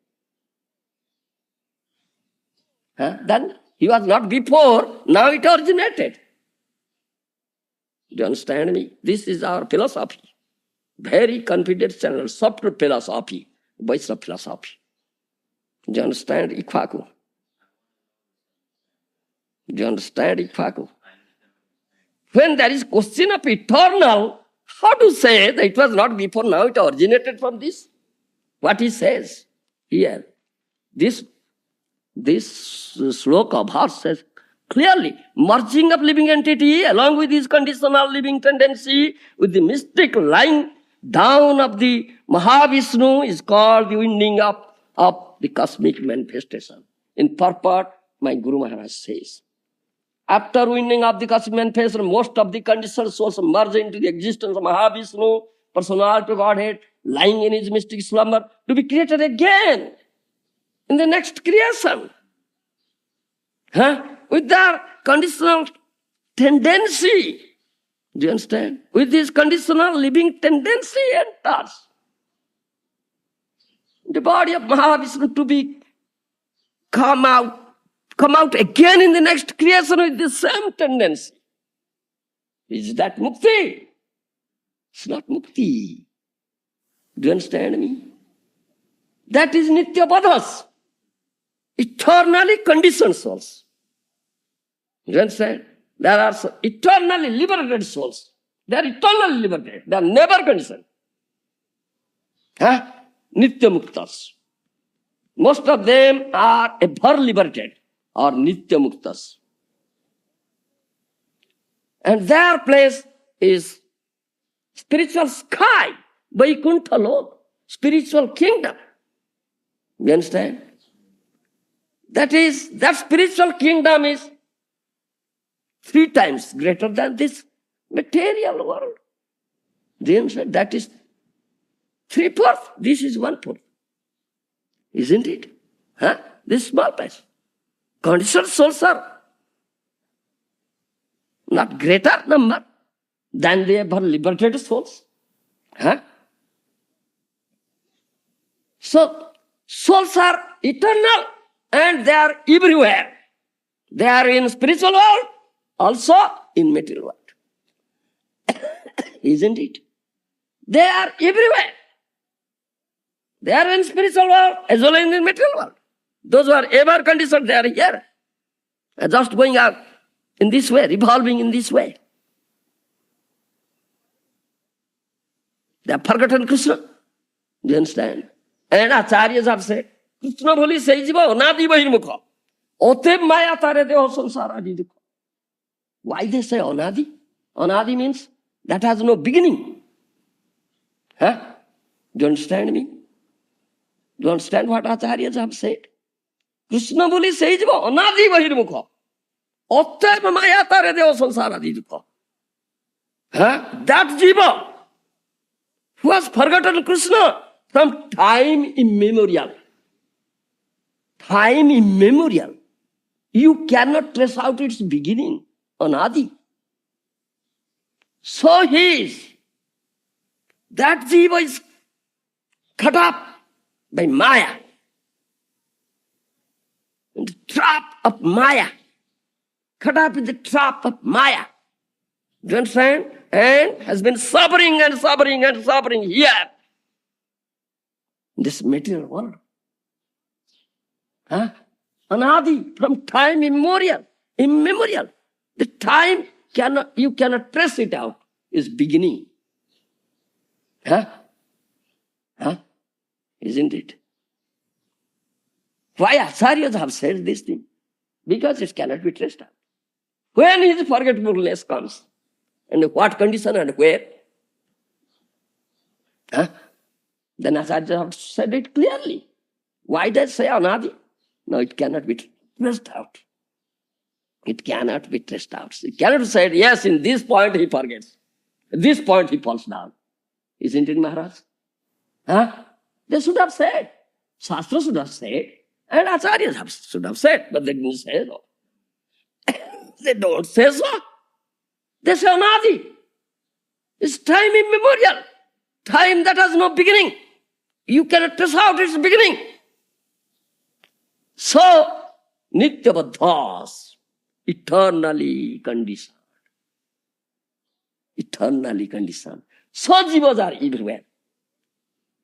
Then he was not before, now it originated. Do you understand me? This is our philosophy. Very confidential, subtle philosophy, Vaishnava philosophy. Do you understand Ikwaku? Do you understand Ikwaku? When there is question of eternal, how to say that it was not before now, it originated from this? What he says here, this sloka verse says clearly, merging of living entity along with his conditional living tendency with the mystic lying down of the Mahavishnu is called the winding up of the cosmic manifestation. In purport, my Guru Maharaj says, after winding up the cosmic manifestation, most of the conditioned souls merge into the existence of Mahavishnu, personality of Godhead, lying in his mystic slumber, to be created again in the next creation. With their conditional tendency. Do you understand? With this conditional living tendency enters the body of Mahavishnu to be come out again in the next creation with the same tendency. Is that mukti? It's not mukti. Do you understand me? That is nitya padhas, eternally conditioned souls. Do you understand? There are eternally liberated souls. They are eternally liberated. They are never conditioned. Nitya muktas. Most of them are ever liberated or nitya muktas. And their place is spiritual sky, Vaikuntha Lok, spiritual kingdom. You understand? That spiritual kingdom is 3 times greater than this material world. Do you understand? That is 3/4. This is 1/4. Isn't it? This small place. Conditioned souls are not greater number than the ever liberated souls. So, souls are eternal and they are everywhere. They are in spiritual world, also in material world. Isn't it? They are everywhere. They are in spiritual world as well as in material world. Those who are ever conditioned, they are here. Just going out in this way, revolving in this way. They have forgotten Krishna. Do you understand? And Acharyas have said, Krishna boli sei jiva anadi bahirmukha. Ote maya tare deho sansara adi dukha. Why they say anadi? Anadi means that has no beginning. Do you understand me? Do you understand what Acharyas have said? Krishna boli sei jiva anadi bahirmukha. Ote maya tare deho sansara adi dukha. That jiva who has forgotten Krishna from time immemorial. Time immemorial. You cannot trace out its beginning, anadi. So that jiva is cut up by Maya. In the trap of Maya. Cut up in the trap of Maya. Do you understand? And has been suffering and suffering and suffering here. In this material world. Anadi, from time immemorial. The time you cannot trace it out, is beginning. Isn't it? Why Acharyas have said this thing? Because it cannot be traced out. When his forgetfulness comes, and what condition and where, then Acharyas have said it clearly. Why does say anadi? No, it cannot be traced out. It cannot be traced out. It cannot say, yes, in this point he forgets. At this point he falls down. Isn't it, Maharaj? They should have said. Shastra should have said. And Acharyas should have said. But they didn't say so. They don't say so. They say anadi. It's time immemorial. Time that has no beginning. You cannot trace out its beginning. So, nityabadhas, eternally conditioned. Eternally conditioned. So jivas are everywhere.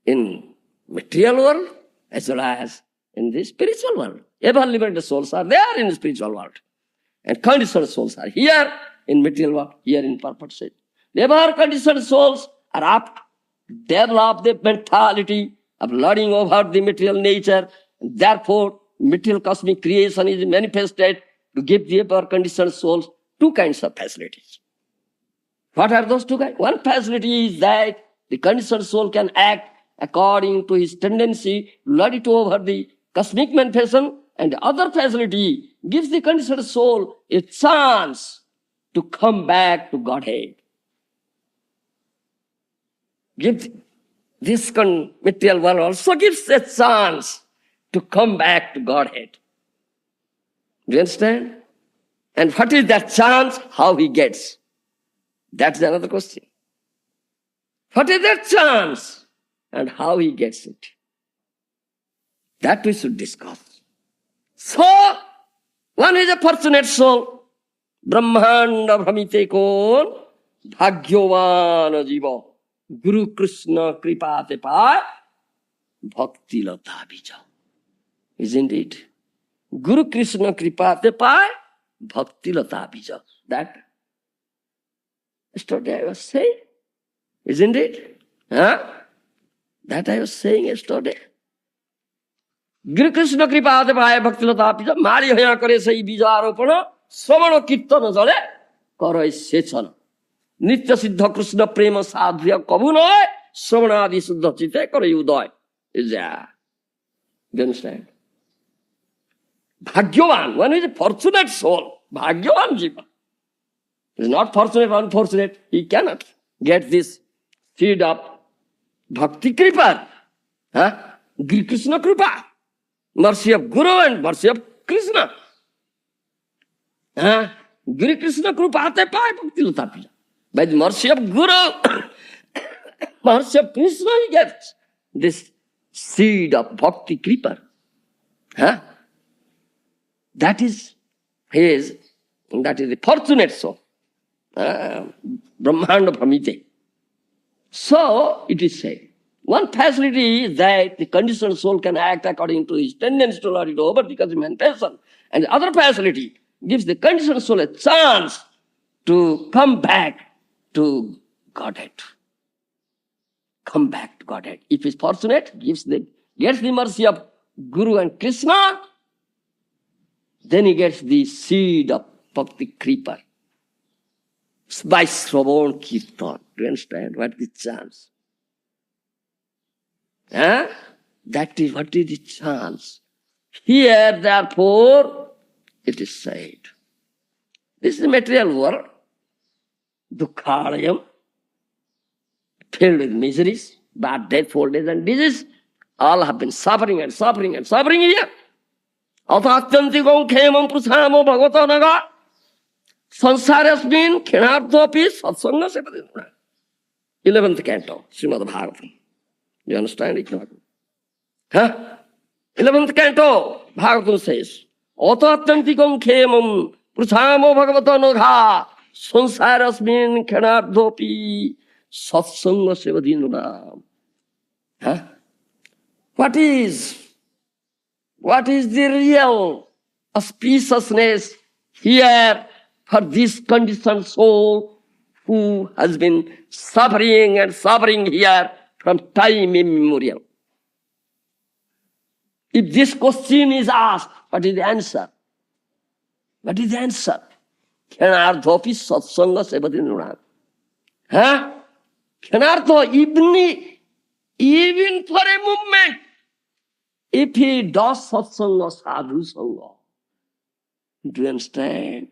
In material world as well as in the spiritual world. Ever liberated souls are there in the spiritual world. And conditioned souls are here in material world, here in perfect state. Ever conditioned souls are up to develop the mentality of learning over the material nature. And therefore, material cosmic creation is manifested to give the ever conditioned souls two kinds of facilities. What are those two kinds? One facility is that the conditioned soul can act according to his tendency to learn it over the cosmic manifestation, and the other facility gives the conditioned soul a chance to come back to Godhead. This material world also gives a chance to come back to Godhead. Do you understand? And what is that chance? How he gets? That's another question. What is that chance? And how he gets it? That we should discuss. So, one is a fortunate soul. Brahmanda Bhamite Kon Bhagyavan Jiva Guru Krishna Kripate Pa Bhakti Lata Bija. Isn't it? Guru Krishna Kripate Pa Bhakti Lata Bija. That yesterday I was saying. Isn't it? Huh? That I was saying yesterday. Guru Krishna Kripate Pa Bhakti Lata Bija. Mari Hoya Kare Sai Bija Aropana Samana Kirtana Jale Karai Sechana. Nitya Siddha Krishna Prema Sadhya Kabunai Samanadi Siddha Chite Karai Udai. Is there? Do you understand? Bhagyavan, one is a fortunate soul. Bhagyavan Jiva. He is not fortunate, unfortunate. He cannot get this seed of Bhakti Kripa. Huh? Krishna Kripa. Mercy of Guru and mercy of Krishna. Huh? Guru Krishna Kripa Ate Pai Bhakti Lata Bija. By the mercy of Guru, mercy of Krishna, he gets this seed of Bhakti Kripa. Huh? That is the fortunate soul. Brahmanda Bhamite. So, it is said, one facility is that the conditioned soul can act according to his tendency to learn it over because of manifestation. And the other facility gives the conditioned soul a chance to come back to Godhead. Come back to Godhead. If he is fortunate, gets the mercy of Guru and Krishna, then he gets the seed of Bhakti Kripa. By Shravan Kirtan. Do you understand? What is the chance? Huh? That is what is the chance. Here, therefore, it is said. This is the material world. Dukhalayam, filled with miseries, bad death, old age and disease. All have been suffering and suffering and suffering here. Atatyantikam khemam prasamo bhagavata naga. Sansarasmin khenardhopi satsanga sepadinuna. 11th canto, Srimad Bhagavatam. You understand it? Huh? 11th canto, Bhagavatam says, Atatyantikam khemam prasamo bhagavata naga. Sansarasmin khenardhopi satsanga sepadinuna. Huh? What is the real auspiciousness here for this conditioned soul who has been suffering and suffering here from time immemorial? If this question is asked, what is the answer? What is the answer? Khenardhopi satsanga sepadinuna. Huh? Khenardho, even for a moment, if he does satsanga, sadhu sanga, do you understand?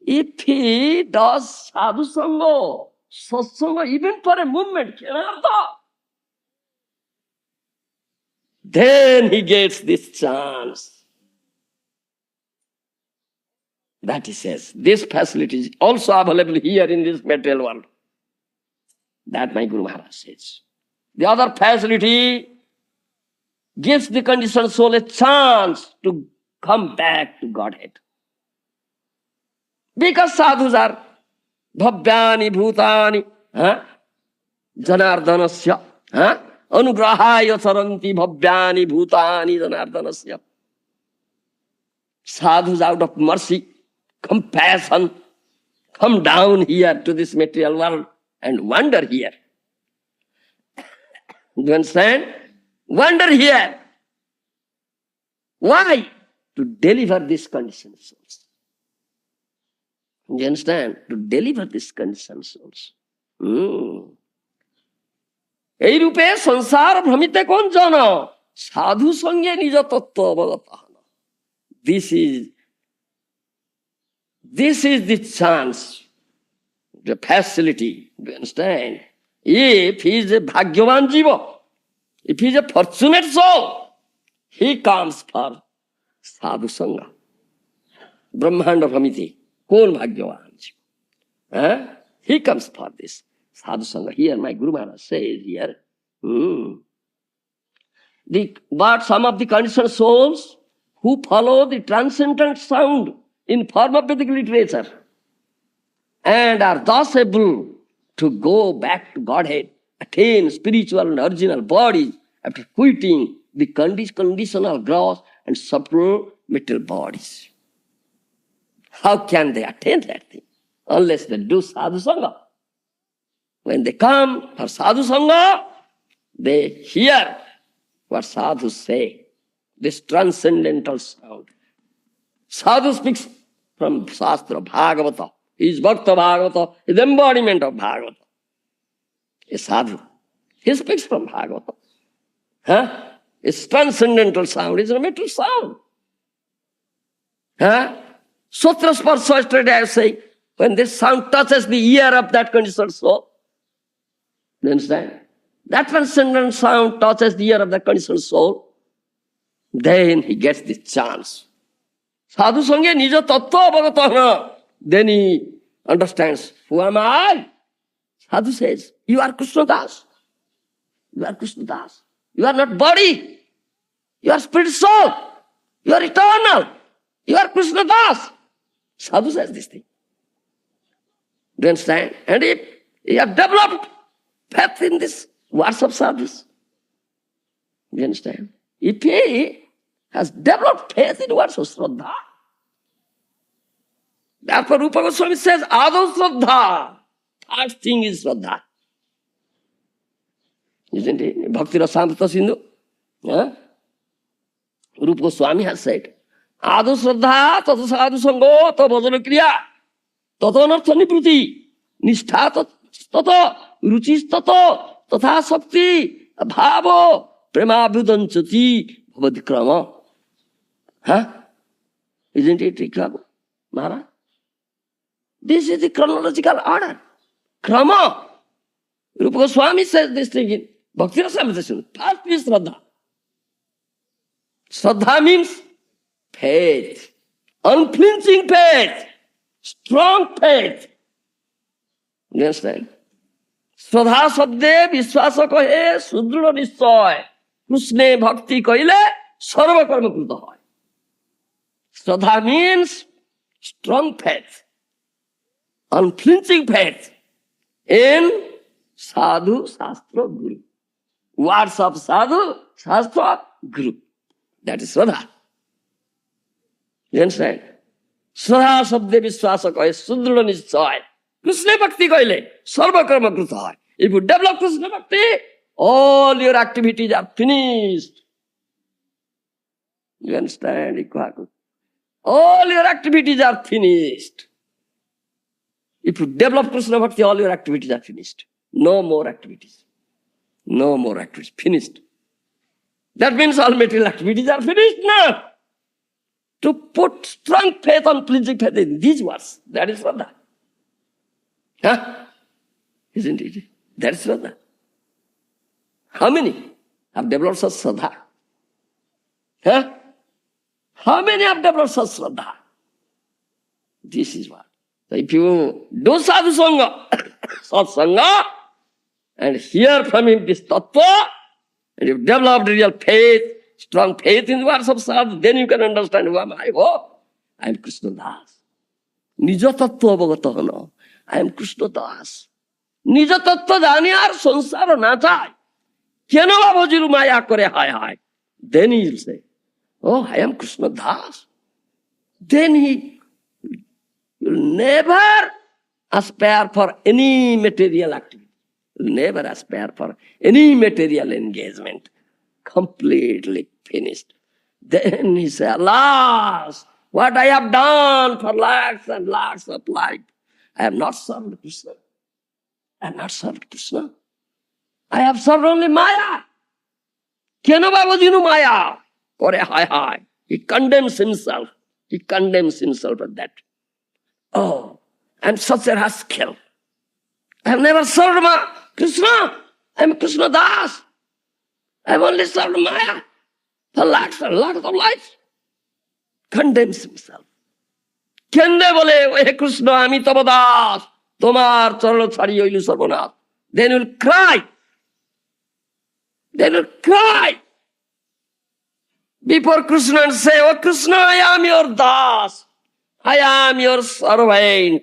If he does sadhu sanga, satsanga, even for a moment, then he gets this chance. That he says, this facility is also available here in this material world. That my Guru Maharaj says. The other facility gives the conditioned soul a chance to come back to Godhead. Because sadhus are bhavyani bhutani janardhanasya अनुग्रहाय चरन्ति भव्यानि भूतानि जनार्दनस्य. Sadhus out of mercy, compassion, come down here to this material world and wander here. Do you understand? Wander here. Why? To deliver these conditioned souls. Do you understand? To deliver these conditioned souls. এই রূপে সংসার ভ্রমিতে কোন জন সাধু সঙ্গে নিজ তত্ত্ব অবগত হন. This is the chance, the facility. Do you understand? If he is a bhagyavan jiva, if he is a fortunate soul, he comes for sadhu sangha. Brahmanda Bhamiti, kon bhagyavan jiva. He comes for this sadhu sangha. Here my Guru Maharaj says here, but some of the conditioned souls who follow the transcendent sound in form of Vedic literature and are thus able to go back to Godhead, attain spiritual and original bodies after quitting the conditional gross and subtle material bodies. How can they attain that thing? Unless they do sadhu sangha. When they come for sadhu sangha, they hear what sadhus say, this transcendental sound. Sadhu speaks from Shastra, Bhagavata. He is Bhakta Bhagavata, is the embodiment of Bhagavata. A sadhu. He speaks from Bhagavata. It's transcendental sound, it's a material sound. Sutra Sparsha, yesterday I was saying, when this sound touches the ear of that conditioned soul, you understand? That transcendent sound touches the ear of that conditioned soul, then he gets this chance. Sadhu Sangha Nija Tattva Bhagatana. Then he understands, who am I? Sadhu says, you are Krishna Das. You are Krishna Das. You are not body. You are spirit soul. You are eternal. You are Krishna Das. Sadhu says this thing. Do you understand? And if you have developed faith in this words of sadhus, do you understand? If he has developed faith in words of Shraddha, therefore Rupa Goswami says, Ado Shraddha. First thing is Shraddha. Isn't it? Bhakti Rasamrita Sindhu. Rupa Goswami has said, Ado Shraddha, Tata Sadhu Sango, Tata Bhajana Kriya, Tata Anartha Nibruti, Nishtha Tata, Ruchis Tata, Tata Sakti, Bhavo, Premabhudanchati, Bhavadikrama. Isn't it Rikrama, Maharaj? This is the chronological order. Krama. Rupa Goswami says this thing in Bhakti Rasamrita Sindhu. First is Shraddha. Shraddha means faith. Unflinching faith. Strong faith. You understand? Shraddha Sabde Vishwasa Kahe Sudruda Nishoy. Krishne Bhakti Kahile Sarva Karma Kruta Hoy. Shraddha means strong faith. Unflinching faith in Sadhu, Shastra, Guru. Words of Sadhu, Shastra, Guru. That is Shraddha. You understand? Shraddha Sabde Vishwasa Kahe Sudruda Nishoy. Krishna Bhakti Kahile Sarva Karma Kruta Hoy. If you develop Krishna Bhakti, all your activities are finished. You understand? All your activities are finished. If you develop Krishna Bhakti, all your activities are finished. No more activities. No more activities. Finished. That means all material activities are finished now. To put strong faith on pleasing faith in these words, that is Shraddha. Isn't it? That is Shraddha. How many have developed such Shraddha? How many have developed such Shraddha? This is what. So if you do sadhu sangha, satsanga, and hear from him this tattva, and you've developed real faith, strong faith in the words of sadhu, then you can understand who am I. Oh, I am Krishna Das. Nija tattva bhagata hana. I am Krishna Das. Nija tattva jani ar sansara na chai. Keno babojiru maya kore hai hai. Then he will say, oh, I am Krishna Das. Then he will never aspire for any material activity. Will never aspire for any material engagement. Completely finished. Then he said, alas, what I have done for lakhs and lakhs of life. I have not served Krishna. I have not served Krishna. I have served only Maya. Keno babojinu Maya. Kore hai hai. He condemns himself. He condemns himself at that. Oh, I'm such a rascal. I have never served Krishna. I am Krishna Das. I have only served Maya for lakhs and lakhs of life. Condemns himself. কেন্দে বলে হে কৃষ্ণ আমি তব দাস তোমার চরণ ছাড়ি হইল সর্বনাশ then will cry before Krishna and say, oh Krishna, I am your das, I am your servant,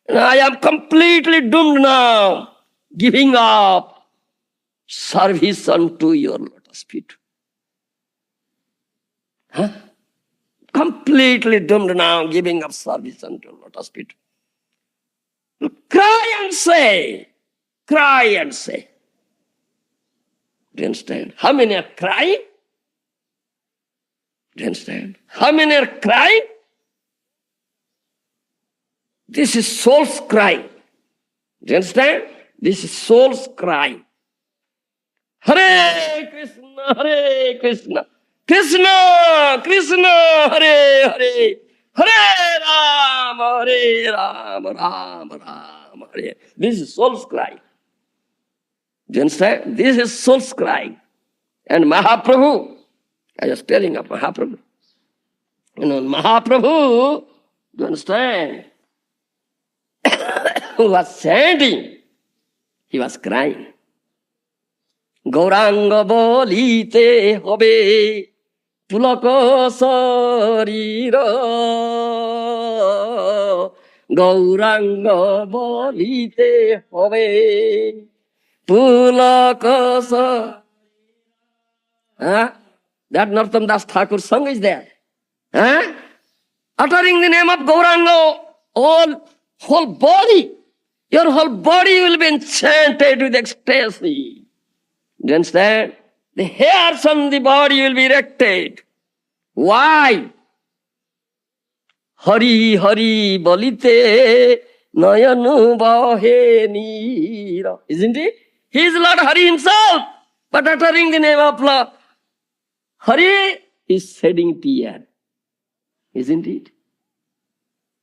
and I am completely doomed now, giving up service unto your lotus feet. Huh? Completely doomed now, giving up service unto lotus feet. Cry and say. Do you understand? How many are crying? Do you understand? How many are crying? This is soul's crying. Do you understand? This is soul's crying. Hare Krishna, Hare Krishna. Krishna, Krishna, Hare Hare, Hare Rama, Rama Rama, Hare. This is soul's cry. Do you understand? This is soul's cry. And Mahaprabhu, I was telling of Mahaprabhu. You know, Mahaprabhu, do you understand? Who was chanting, he was crying. Gauranga bolite hobe pulaka sarira. Gauranga bolite hobe pulaka sarira. That Narottam Das Thakur song is there. Uttering the name of Gauranga, whole body, your whole body will be enchanted with ecstasy. Do you understand? The hairs on the body will be erected. Why? Hari Hari bolite nayanu bahe nira. Isn't it? He is Lord Hari himself. But uttering the name of Lord Hari is shedding tear. Isn't it?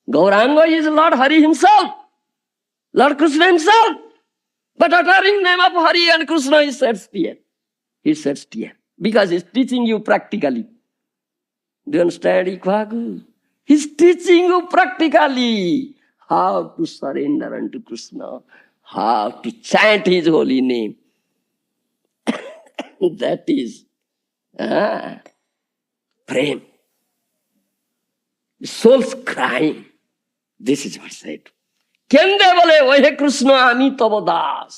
Gauranga is Lord Hari himself. Lord Krishna himself. But uttering the name of Hari and Krishna, he sheds tear. He sheds tear. Because he's teaching you practically. Do you understand, Ikwagu? He's teaching you practically how to surrender unto Krishna, how to chant his holy name. That is prem. The soul's crying. This is what said. কেন্দে বলে ওহে কৃষ্ণ আমি তব দাস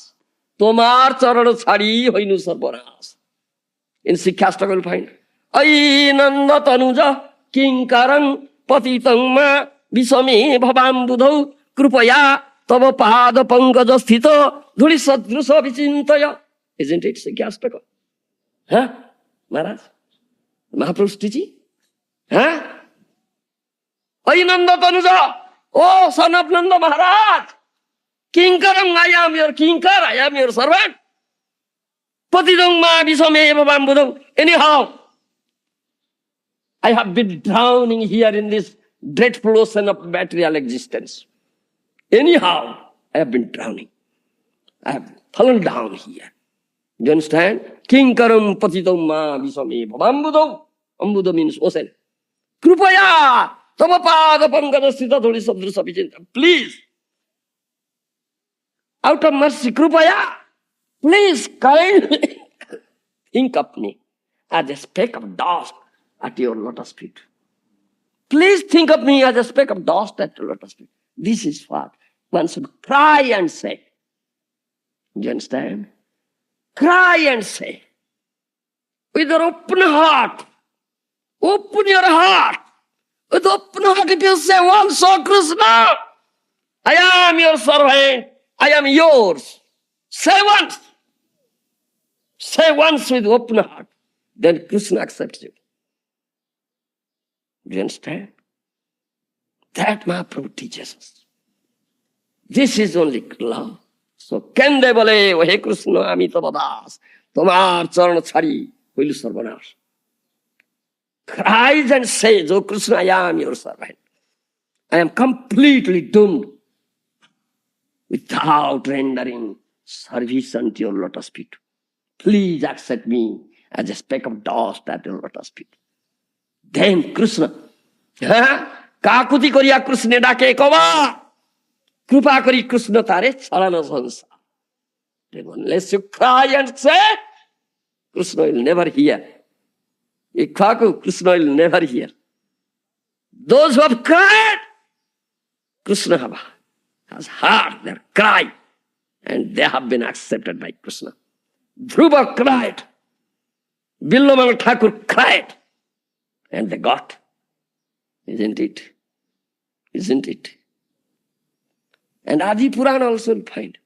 তোমার চরণ ছাড়ি হইনু সর্বনাশ in Sikhastaka will find ai nanda tanuja kinkaram patitam ma visame bhavam budhau krupaya tava pada pankaja sthita dhuli sadrusa vichintaya. Isn't it Sikhastaka? Maharaj? Mahaprabhu's teaching? Ai nanda tanuja, oh son of Nanda Maharaj, Kinkaram, I am your kinkar, I am your servant. Patidang ma visame bhavam budhau. Anyhow, I have been drowning here in this dreadful ocean of material existence. Anyhow, I have been drowning. I have fallen down here. Do you understand? Kinkaram patidang ma visame bhavam budhau. Ambuddha means ocean. Krupaya tava pada pankada sthita dhuli sadrusa vichinta. Please, out of mercy, Krupaya, please kindly think of me as a speck of dust at your lotus feet. Please think of me as a speck of dust at your lotus feet. This is what one should cry and say. Do you understand? cry and say, with your open heart, open your heart. With open heart, if you say once, oh Krishna, I am your servant, I am yours. Say once with open heart. Then Krishna accepts you. Do you understand? That Mahaprabhu teaches us. This is only love. So, Kende bole, oh he Krishna, ami toba das, tomar charan chhari, hoilu sarvanash. Cries and says, oh Krishna, I am your servant. I am completely doomed without rendering service unto your lotus feet. Please accept me as a speck of dust at your lotus feet. Then Krishna, kakuti koriya Krishna dake koma, krupa kori Krishna tare charana sansa. Then unless you cry and say, Krishna will never hear. Ikhaku, Krishna will never hear. Those who have cried, Krishna has heard their cry, and they have been accepted by Krishna. Dhruva cried, Billamal Thakur cried, and they got. Isn't it? Isn't it? And Adi Purana also will find.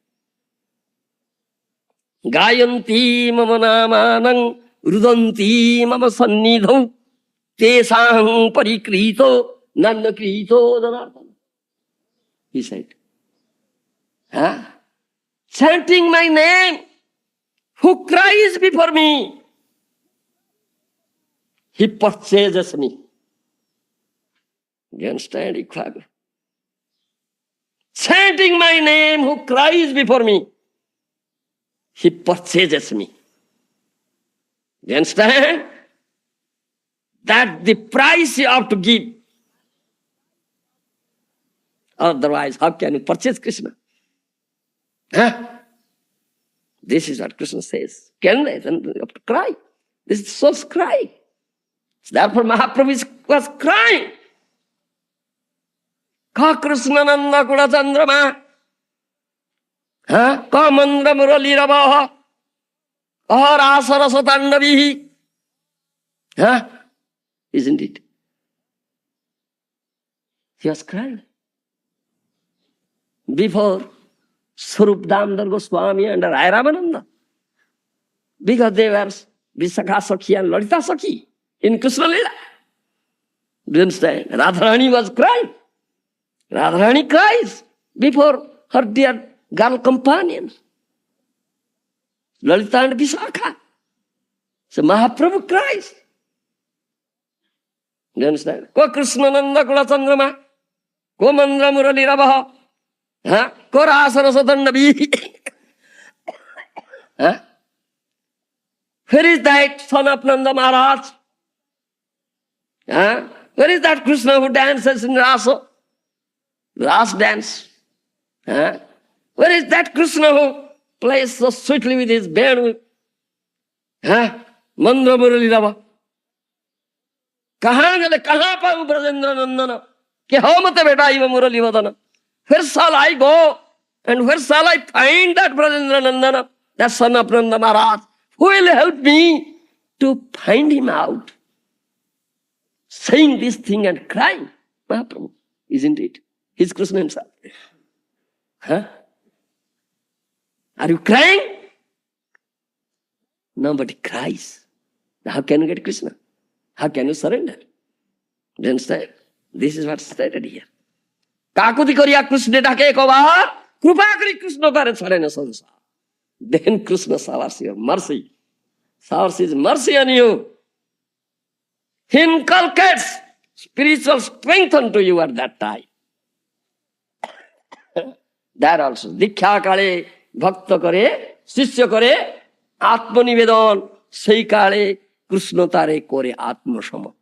Gayanti mama namanang rudanti mama sannidhau tesang parikrito nannakrito dhanartana. He said, chanting my name, who cries before me, he purchases me. You understand? Chanting my name, who cries before me, he purchases me. You understand? That's the price you have to give. Otherwise, how can you purchase Krishna? This is what Krishna says. Can they? Then you have to cry. This is soul's cry. Therefore, Mahaprabhu was crying. Ka Krishna Nanda Kula Chandrama. Ka Mandra Murali Rabaha. Ka Rasa Rasa Tandavihi. Isn't it? He was crying. Before Swarup Damodar Goswami and Rai Ramananda. Because they were Visakha Sakhi and Lalita Sakhi in Krishna Lila. Do you understand? Radharani was crying. Radharani cries before her dear girl companions. Lalita and Visakha. So Mahaprabhu cries. Do you understand? Ko Krishna Nanda Kula Chandrama. Ko Mandra Murali Rabaha. Ko Rasa Rasa Tandavihi. Where is that son of Nanda Maharaj? Where is that Krishna who dances in Rasa? Rasa dance. Where is that Krishna who plays so sweetly with his band? Mandra Murali Rava. Kahan gale, kahan paau Brajendra Nandana? Ke ho mate beta iva Murali Vadana? Where shall I go? And where shall I find that Brajendra Nandana, that son of Nanda Maharaj? Who will help me to find him out? Saying this thing and crying. Mahaprabhu, isn't it? He's Krishna himself. Are you crying? Nobody cries. How can you get Krishna? How can you surrender? Do you understand? This is what's stated here. Kakuti koriya Krishna dake koba, krupa kari Krishna tare charana sansa. Then Krishna showers your mercy. Showers his mercy on you. He inculcates spiritual strength unto you at that time. That also. Diksha kale, bhakta kare, shishya kare, atma nivedon, sei kale, Krishna tare kore atma sama.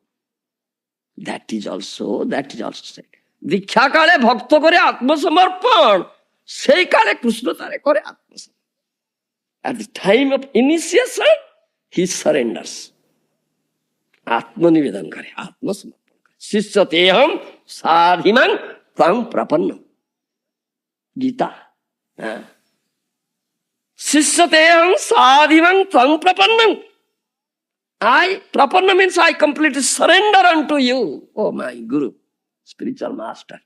That is also said. Diksha kale bhakta kore atma samarpan, sei kale Krishna tare kore atma sama. At the time of initiation, he surrenders. Atma nivedan kare, atma samarpan kare. Sishyateham sadhimam tvam prapannam. Gita. Sishyateham sadhimam tvang prapannam. Prapanna means I completely surrender unto you, oh my Guru, spiritual master.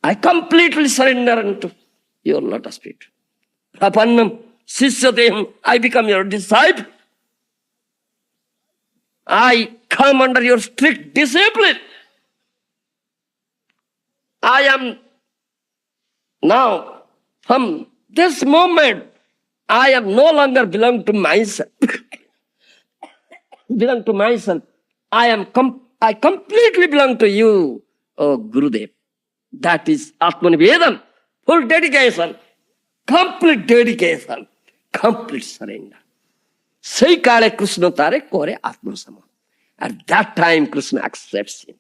I completely surrender unto your lotus feet. Prapannam, Sishyateham, I become your disciple. I come under your strict discipline. I am now, from this moment, I am no longer belong to myself. belong to myself. I completely belong to you, oh Gurudev. That is Atmanivedan, full dedication, complete dedication, complete surrender. Sei kale Krishna tare kore Atmasama. At that time, Krishna accepts him.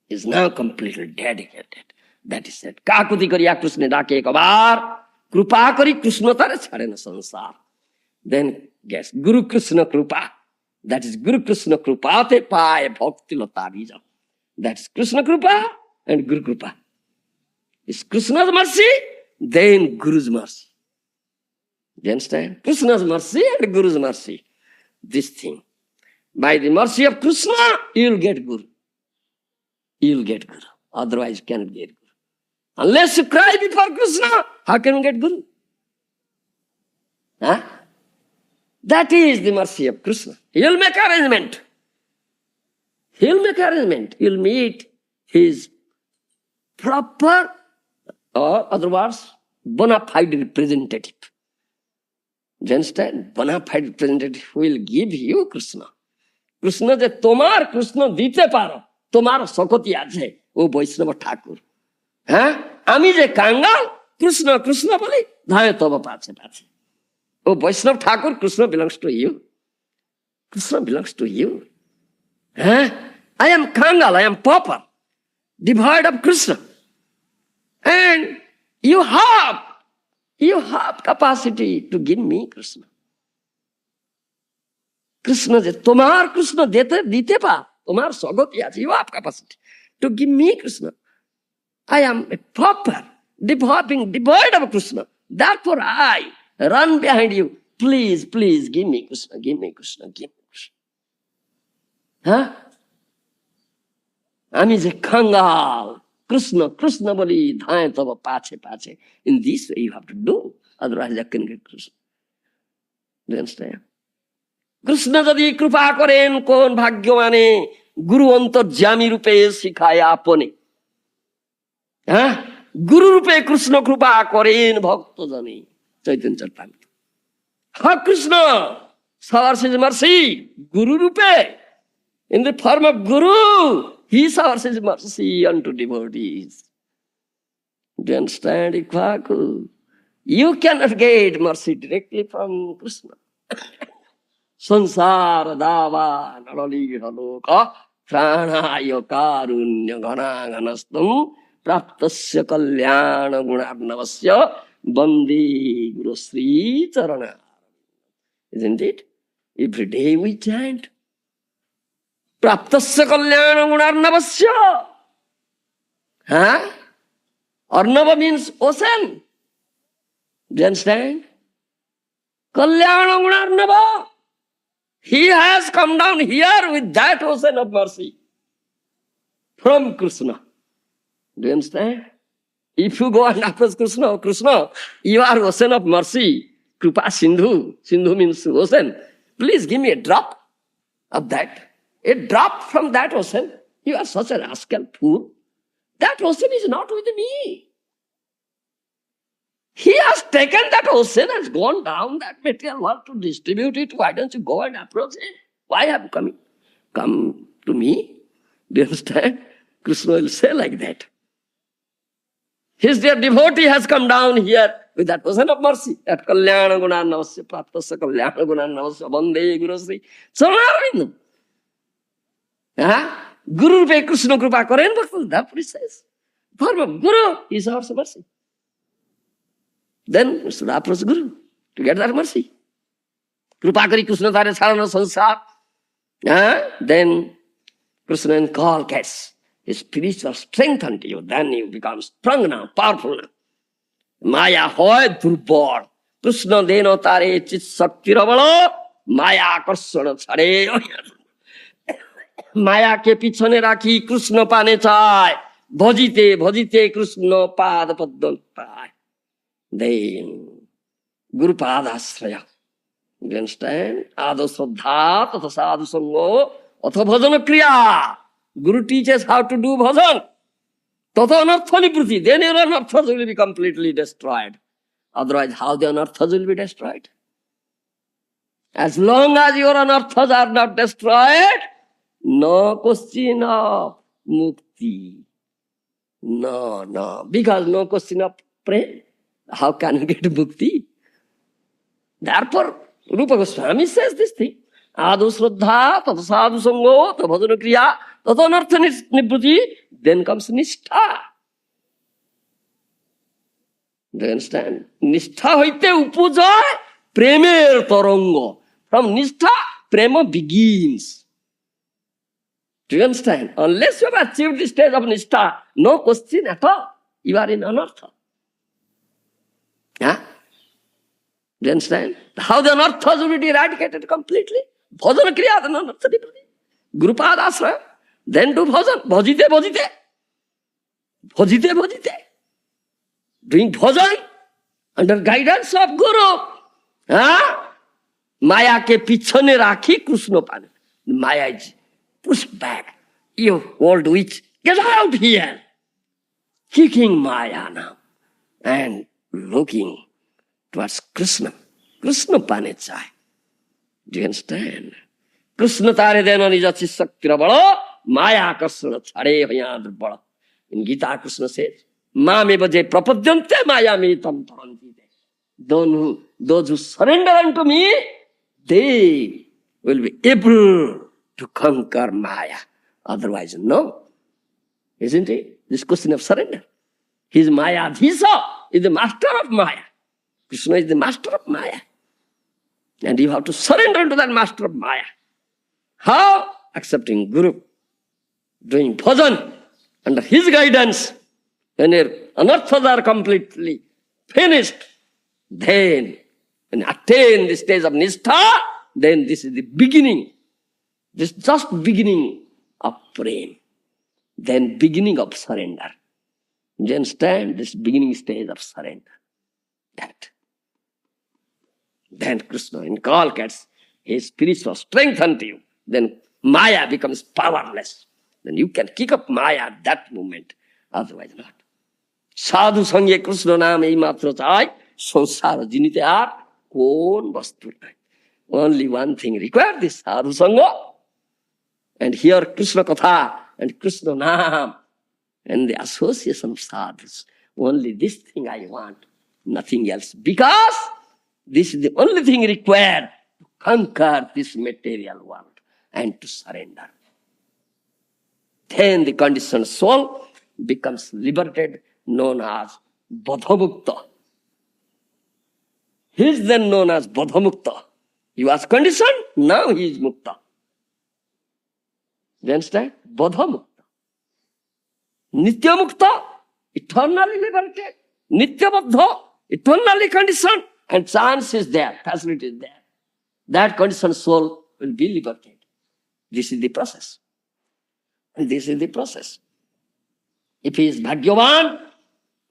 He is now completely dedicated. That is it. Kakuti kariya Krishna dake ekabar, krupa kari Krishna tare chhare na sansar. Then yes, Guru Krishna Krupa. That is Guru Krishna Krupa te paye bhakti lata bija. That is Krishna Krupa and Guru Krupa. It's Krishna's mercy, then Guru's mercy. Do you understand? Krishna's mercy and Guru's mercy. This thing. By the mercy of Krishna, you will get Guru. You will get Guru. Otherwise, you cannot get Guru. Unless you cry before Krishna, how can you get Guru? Huh? That is the mercy of Krishna. He will make arrangement. He will make arrangement. He will meet his proper, or other words, bona fide representative. Do you understand? Bona fide representative will give you Krishna. Krishna je tomar Krishna dite paro. Tomar sakoti ache. O Vaishnava Thakur. Ami je kangal Krishna Krishna boli dhaye toba pache pache. Oh, Vaishnava Thakur, Krishna belongs to you. Krishna belongs to you. I am Kangal, I am pauper, devoid of Krishna. And you have capacity to give me Krishna. Krishna je tomar Krishna dite pa, tomar sagoti ache. You have capacity to give me Krishna. I am a pauper, devoid of Krishna. Therefore I run behind you. Please, please, give me Krishna, give me Krishna, give me Krishna. Ami je kangal. Krishna, Krishna boli dhaye tava pache pache. In this way you have to do. Otherwise you can get Krishna. Do you understand? Krishna যদি কৃপা করেন কোন ভাগ্যবানে গুরু অন্তর্যামী রূপে শিখায় আপনে। গুরু রূপে কৃষ্ণ কৃপা করেন ভক্তজনে। Chaitanya Charitamrita. How Krishna showers his mercy, Guru Rupe. In the form of Guru, he showers his mercy unto devotees. Do you understand, Ikvaku? You cannot get mercy directly from Krishna. Sansara dava narali haloka pranayo karunya gana ganastam praptasya kalyana gunarnavasya Bandi Guru Sri Charana. Isn't it? Every day we chant. Praptasya kalyana gunarnavasya. Arnava means ocean. Do you understand? Kalyana gunarnava. He has come down here with that ocean of mercy from Krishna. Do you understand? If you go and approach Krishna, Krishna, you are ocean of mercy. Krupa Sindhu. Sindhu means ocean. Please give me a drop of that. A drop from that ocean. You are such a rascal fool. That ocean is not with me. He has taken that ocean, has gone down that material world to distribute it. Why don't you go and approach it? Why have you come to me? Do you understand? Krishna will say like that. His dear devotee has come down here with that ocean of mercy. At Kalyana Gunarnavasya, Praptasya Kalyana Gunarnavasya, Bande Guru Sri Charanarvindam. Guru Rupe Krishna Krupa Koren Bhakta, that he says. Form of Guru is our mercy. Then we should approach Guru to get that mercy. Krupa Kari Krishna Tare Sarana Sansar. Then Krishna inculcates his spiritual strength unto you. Then you become strong now, powerful now. মায়া হয় দুর্বল। কৃষ্ণ দেন তারে চিৎ শক্তির বল, মায়া আকর্ষণ ছাড়ে। মায়াকে পিছনে রাখি কৃষ্ণ পানে চায়, ভজিতে ভজিতে কৃষ্ণ পাদ পদ্ম পায়। দেন গুরুপাদ আশ্রয়। You understand? Ado Shraddha, Tata Sadhu Sango, Atha Bhajan Kriya. Guru teaches how to do bhajan. Tata Anartha Nibruti. Then your anarthas will be completely destroyed. Otherwise, how the anarthas will be destroyed? As long as your anarthas are not destroyed, no question of mukti. No. Because no question of pray, how can you get mukti? Therefore, Rupa Goswami says this thing. Adu Shraddha, Tata Sadhu Sango, Tata Bhajana Kriya, Tata Anartha Nibruti, then comes Nishtha. Do you understand? Nishtha hoite upujoy premer torongo. From Nishtha, prema begins. Do you understand? Unless you have achieved the stage of Nishtha, no question at all. You are in Anartha. Yeah? Do you understand? How the anarthas will be eradicated completely? Bhajana kriya, then anartha nibruti. Gurupada asraya. Then do bhajan. Bhajite, bhajite. Bhajite, bhajite. Doing bhajan under guidance of Guru. Maya ke pichone rakhi Krishna pane. Maya is pushed back. You old witch, get out here. Kicking Maya now and looking towards Krishna. Krishna pane chai. Do you understand? Krishna tare dena nija chisaktira bala, Maya Krishna chare bhayan bala. In Gita, Krishna says, Mame baje prapadyante Maya me tam taranti. Those who surrender unto me, they will be able to conquer Maya. Otherwise, no. Isn't it? This question of surrender. He is Maya Adhisa, is the master of Maya. Krishna is the master of Maya. And you have to surrender to that master of Maya. How? Accepting Guru, doing bhajan under his guidance. When your anarthas are completely finished, then when you attain the stage of Nishtha, then this is the beginning. This just beginning of prema. Then beginning of surrender. Do you understand? This beginning stage of surrender. That. Then Krishna inculcates his spiritual strength unto you. Then Maya becomes powerless. Then you can kick up Maya at that moment. Otherwise not. Sadhu Sangye Krishna naam ei matra chai, sansara jinite ar kon vastu nai. Only one thing required, this Sadhu Sangha. And here Krishna Katha and Krishna naam and the association of sadhus. Only this thing I want, nothing else. Because this is the only thing required to conquer this material world and to surrender. Then the conditioned soul becomes liberated, known as Bodhamukta. He is then known as Bodhamukta. He was conditioned, now he is Mukta. Do you understand? Bodhamukta. Nitya Mukta, eternally liberated. Nitya Baddha, eternally conditioned. And chance is there, facility is there. That conditioned soul will be liberated. This is the process. And this is the process. If he is Bhagyavan,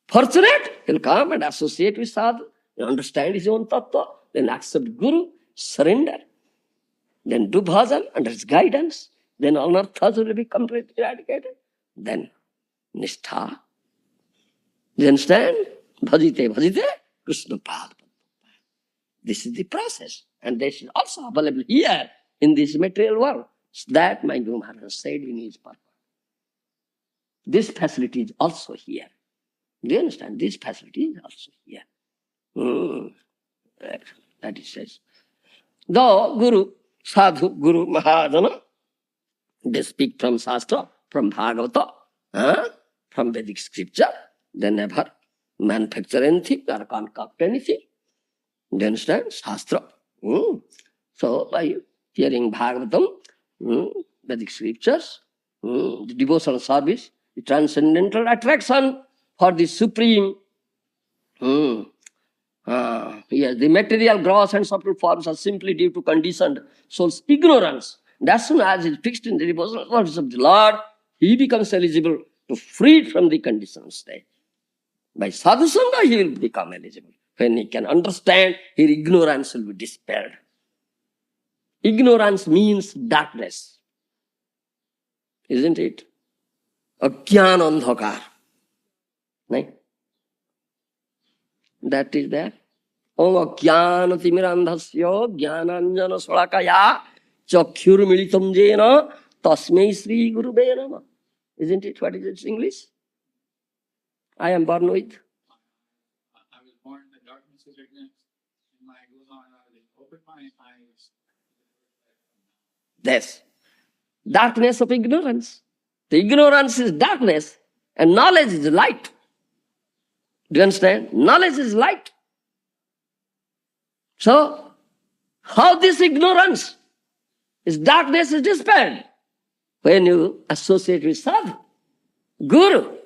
fortunate, he'll come and associate with sadhu, understand his own tattva, then accept Guru, surrender, then do bhajan under his guidance, then all anarthas will be completely eradicated. Then Nishtha. Do you understand? Bhajite, bhajite, Krishna Pad. This is the process. And this is also available here in this material world. That my Guru Maharaj said in his purport. This facility is also here. Do you understand? This facility is also here. That it says. Though Guru, Sadhu, Guru, Mahajana, they speak from Shastra, from Bhagavata, from Vedic scripture, they never manufacture anything or concoct anything. Do you understand? Shastra. So by hearing Bhagavatam, Vedic scriptures, the devotional service, the transcendental attraction for the supreme Hmm. Yes, the material gross and subtle forms are simply due to conditioned soul's ignorance. And as soon as he is fixed in the devotional service of the Lord, he becomes eligible to free from the conditioned state. By sadhusanga, he will become eligible. When he can understand, his ignorance will be dispelled. Ignorance means darkness, isn't it? Ajnana andhakar. Right? That is there. Om ajnanatimirandhasya jnananjana salakaya chakhyurmilitam jena tasmai Sri Gurube Namah. Isn't it? What is its English? I am born with. I was born in the darkness of ignorance. And my goes on, open my eyes. Yes. Darkness of ignorance. The ignorance is darkness and knowledge is light. Do you understand? Knowledge is light. So, how this ignorance is darkness is dispelled? When you associate with sadhu, guru,